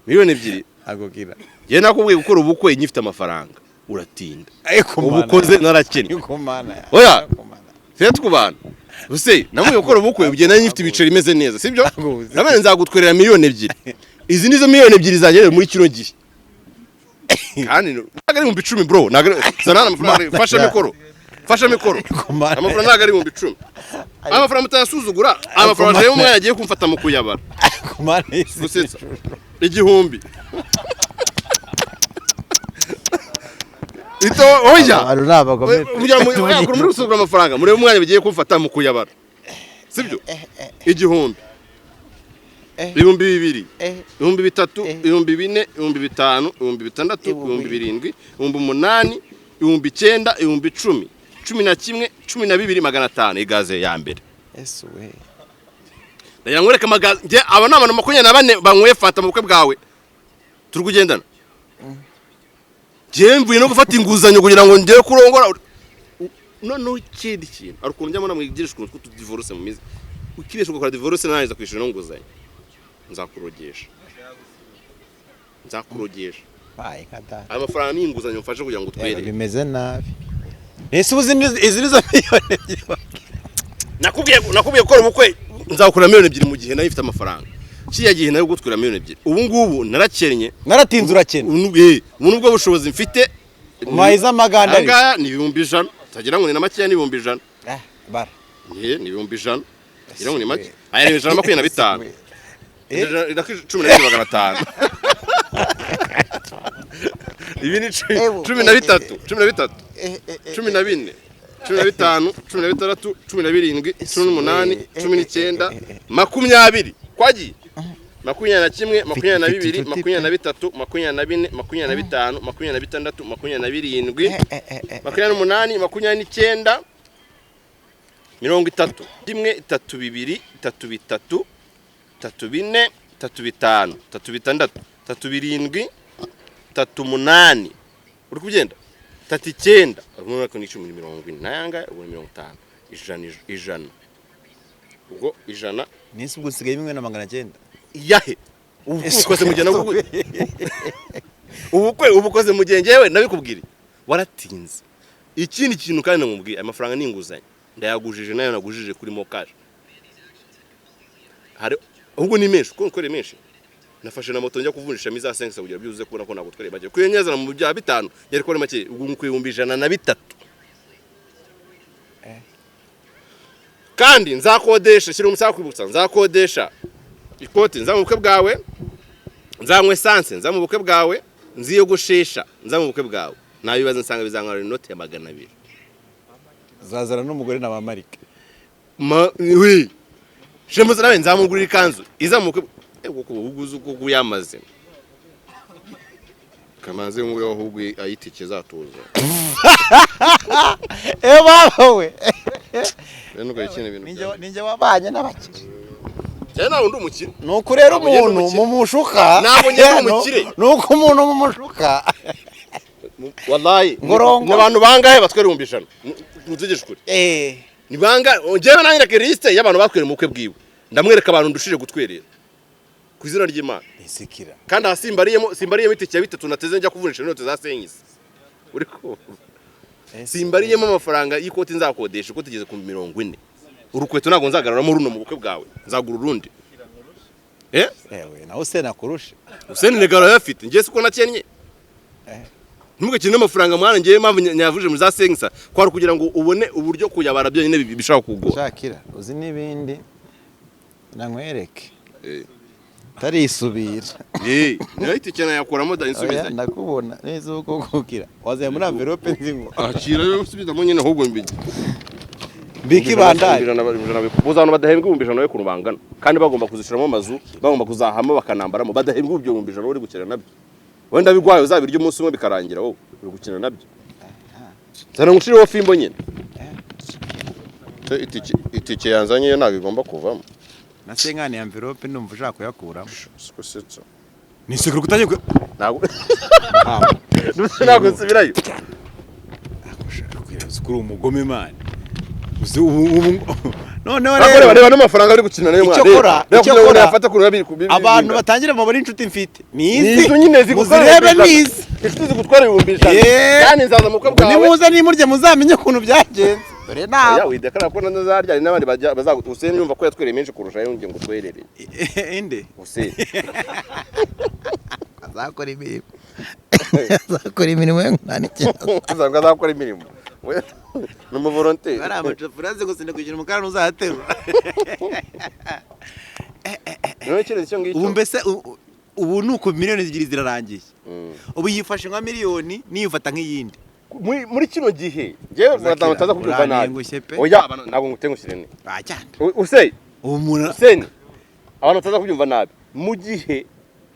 miliyoni 2 ago kira ye nakubwiye gukora ubukwe nyifite amafaranga uratinda ubukoze narakennye oya fete kubana use namuye gukora ubukwe ugenda nyifite ibiceri imeze neza sibyo nabane nzagutwerera miliyoni 2 izi nizo miliyoni 2 zanjye muri kino gihe kandi nagari mu 10 bro zanana amafaranga fasha mikoro amafaranga nagari mu 10 amafaranga mutayasuzugura amafaranga rero umwana agiye kumfata mu kuyabara gusetsa igihumbi ito oya muri gusuzugura amafaranga muri umwana bigiye kumfata mu kuyabara sibyo igihumbi ibihumbi 2 ibihumbi 3 ibihumbi 4 ibihumbi 5 ibihumbi 6 ibihumbi 7 ibihumbi 8 ibihumbi 9 ibihumbi 10 11 12,500 igaze ya mbere esuwe ndagira ngwereka magaze nge aba n'abantu 24 banyweye fata mu bukwe bwawe turi kugendana je mvuye no gufata inguzanyo kugira ngo ngiye kurongora no ikindi kintu arukuntu njyamo namwigirisha ukuntu two divorce mu mizi ukibesha gukora divorce naniza kwishura no nguzanyo nzakurogesha baye kata amafaranga ni inguzanyo mfashe kugira ngo twere bimeze nabi ese ubuzi izi nizo miliyoni nakubwiye ko ubukwe nzakura miliyoni 2 mu gihe nayo ifite amafaranga kiya gihe nayo gutwira miliyoni 2 ubu ngubu narakennye naratinze urakennye ubu nubwo bushobozi mfite mayiza maganda anga ni 100 tagira ngo ni na makiya ni 100 bara ni 100 tagira ngo ni make aya ni 125 10,500 ibi ni 13 14 14 15 16 17 17 18 19 20 kwagiye 21 22 23 24 25 26 27 28 29 30 rimwe 32 33 34 35 36 37 38 uri kugenda 39 urumva ko ni 10 40 nayanga ubu 50 ijana ubwo ijana nisi ubwo usigaye 1,900 yahe ubukoze mu gihe nabwo ubukoze mu gihe ngewe nabikubwira waratinze ikindi kintu kandi namubwiye amafaranga n'inguzanyo ndayagujije nayo nagujije kuri mokaje hari ahubwo ni menshi kuko nkore menshi nafashe na moto njya kuvunjisha miza 5 kugira byuzuze kubona ko ntabwo twari bagiye kuyenyeza mu bya 5 yari kore make ubwo nkuyumbi 103 kandi nzakodesha shira umusaka kwibutsa nzakodesha ikoti nza mu bukwe bwawe nzanywe essence nza mu bukwe bwawe nziyogoshesha nza mu bukwe bwawe nabibaza nsanga bizangarira inote ya 200 zazana n'umugore na bamarike oui shemuza nawe nzamugurira ikanzu iza mu bukwe kuko uguze uko yamaze kamanze ngo ahubwo ayitike zatuza bawe reno ko ikene ibintu ninjye wabanye n'abakire cyane nawe ndi umukire nuko rero umuntu mu mushuka nabo nyine umukire nuko umuntu mu mushuka wallahi ngorongo abantu bangahe batwere 100 muzigisha kuri ni banga ngewe nanjye na liste y'abantu batwere mu bukwe bwiwe ndamwereka abantu ndushije gutwerera ku izina ry'Imana isikira kandi simbariyemo itike ya 3 nateze njya kuvunjisha inote za senyisi uri ko simbariyemo amafaranga y'ikoti nzakodesha ko tugeze ku 40 urukweto nago nzagararamo runo mu bukwe bwawe nzagura urundi nawe se nakurusha usene negaro yafite ngiye siko nakennye ntumugakine amafaranga mwana ngiye mpamvu nyavuje mu za senyisa kwari kugira ngo ubone uburyo kuyabara byo nyine bishaka kugora shakira uzi nibindi nankwereke tarisubira nayo itike nayakuramo da insubiza ndakubona neza uko kukira wazaye muri envelope nzingo akira yo usubizamo nyine ahubwo mbigi biki bandari buzano badahembwa 1,000 nawe kurubangana kandi bagomba kuzishiramo amazu bagomba kuzahama bakanambaramo badahembwa 1,000 uri gukina nabyo wenda bigwaye uzabirya umunsi umwe bikarangira wowe uri gukina nabyo zana ngushiriho fimbo nyine itike yanzanye yo ntabwo igomba kuvamo nase nkani envelope ndumva ushaka kuyakuramo siko setso nisikuru kutaje ntabwo ntabwo nsubirayo akoshaka kwiraza kuri umugome man noneho rero n'amafaranga ari gukina nayo mwana icyo kora yafata kuri abantu batangira amabari inshuti mfite nizi nyine zigurebe nizi inshuti zigutwara 1,000 kandi nzaza mu bukwe bwawe nimuze nimurye muzamenye kuntu byagenze dore nawe ya widekana ko nazarya n'abandi bazaguta Hussein yumva ko yatwereye menshi kurusha yonge ngo twerere inde Hussein azakora imirimo nani cyane azakora imirimo no volonté ara amatrafuraze ngo sinde kugira umukara uzaterura no kire cyo ngicyo ubu mbese ubu nuko miliyoni 2 zirarangiye ubu yifashe nka miliyoni niyufata nk'iyindi muri kino gihe jewe bataza kubyuka nabi oya nabo ngutengushyirene bajyana Hussein umuntu Hussein abantu bataza kubyumva nabi mu gihe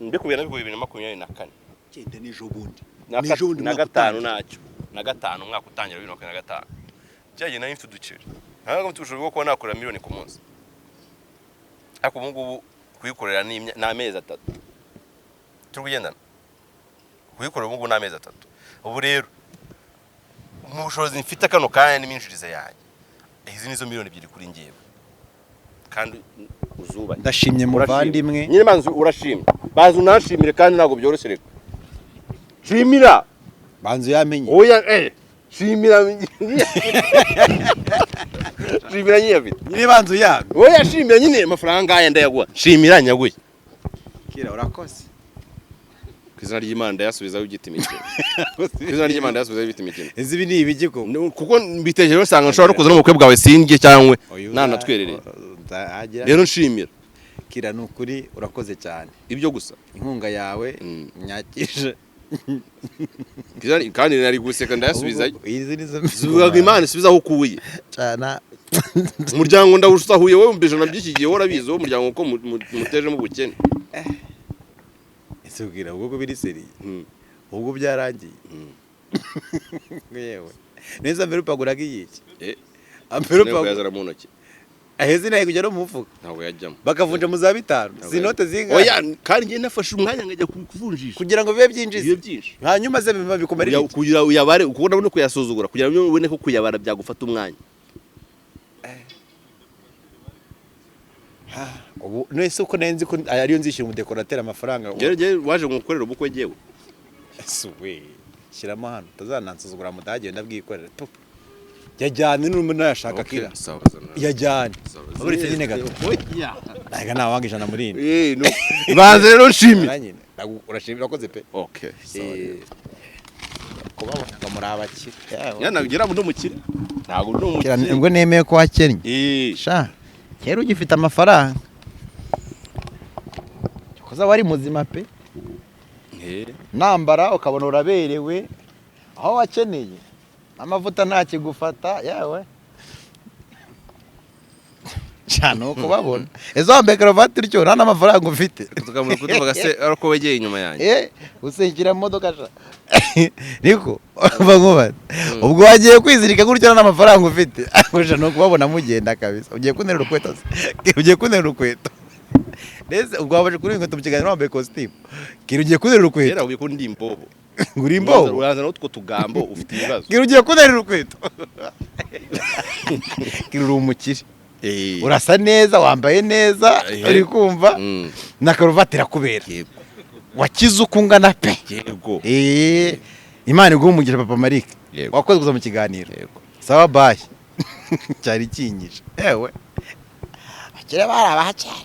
mbe kubera nabwo 2024 cyenda nijo bundi na gatanu nacyo na gatanu umwaka utangira 2025 cyagiye nari mfite uduceri ntabwo tushobora kuba nakora miliyoni ku munsi ariko ubu ngubu kuyikorera n'amezi 3 turi kugendana kuyikorera ubu ngubu n'amezi 3 ubu rero umushobozi mfite kano kanya n'iminjirize yanjye izi nizo miliyoni 2 kuri ngewe kandi uzuba ndashimye muvandimwe nyine manzi urashimye bazi unashimire kandi ntago byoroshye shimira banzu yamenye oya shimira shimira nyine nyine banzu yabe oya shimira nyine amafaranga aya ndayagwa shimira nyaguye kira urakoze kwizina ry'Imana ndayasubizaho igiti mikino kwizina ry'Imana ndayasubizaho igiti mikino izi ni ibigiko kuko mbitekereje usanga nshobora no kuza no mu bukwe bwawe singiye cyangwe nanatwerereye rero nshimira kira nukuri urakoze cyane ibyo gusa inkunga yawe nyakije kandi nari guseka ndayasubizayo izi nizo zubaga Imana isubizaho ukuye cyana umuryango ndawusahuye wowe mbijana by'ikigiye worabizo wo umuryango ko muteje mu bukene isubwira ubwo biri seri ubwo byarangiye yewe neza mbere upagura giyiki ambere upagura yazara mu ntoki aheze naye kujya no mu mufuka ntabwo yajyamo bakavunja mu za 5 zinote zinga oya kandi ngiye nafashe umwanya ngajya kuvunjisha kugira ngo bibe byinjiza bibe byinshi hanyuma ze bikomera kugira uyabare ukubona no kuyasuzugura kugira ngo ubone ko kuyabara byagufata umwanya ubu nese uko nenzi ko ariyo nzishyura umudekorateri amafaranga Gere waje gukorera ubukwe jewe. suwe shyiramo hano utazanansuzugura mudage ndabwikorera tu yajyane n'umuntu nashaka kira yajyane uretse nyine gato naga nawanga ijana muri ine no banze rero nshimi urashimira koze pe okay kubabona muri abakire yanagira mu mukire ntago ndi umukire ubwo nemeye ko wakennye sha kera ugifite amafaranga koza wari muzima pe nambara ukabona uraberewe aho wakeneye amavuta nta kigufata yawe cyane uko babona ezo wambaye karavati utyo nta n'amafaranga ufite tukamura kutuvuga se ariko wegeye inyuma yanjye usekira mu modoka sha niko bavuga ubwo wagiye kwizirika gutyo nta n'amafaranga ufite aje no kubabona mugenda kabisa ugiye kunera urukweto ugiye kunera urukweto nese ubwo wabaje kuri inkweto mu kiganiro wambaye costume kiri ugiye kunera urukweto era ugiye kundi imbobo nguri imbobo uranza n'utwo tugambo ufite ibibazo kiri ugiye kunera urukweto kiri umukire urasa neza wambaye neza uri kumva na karuvati irakubera wakize uko ungana pe yego Imana iguha umugisha papa Marike wakoze kuza mu kiganiro sawa bye cyari kinyije ewe akire barabaha cyane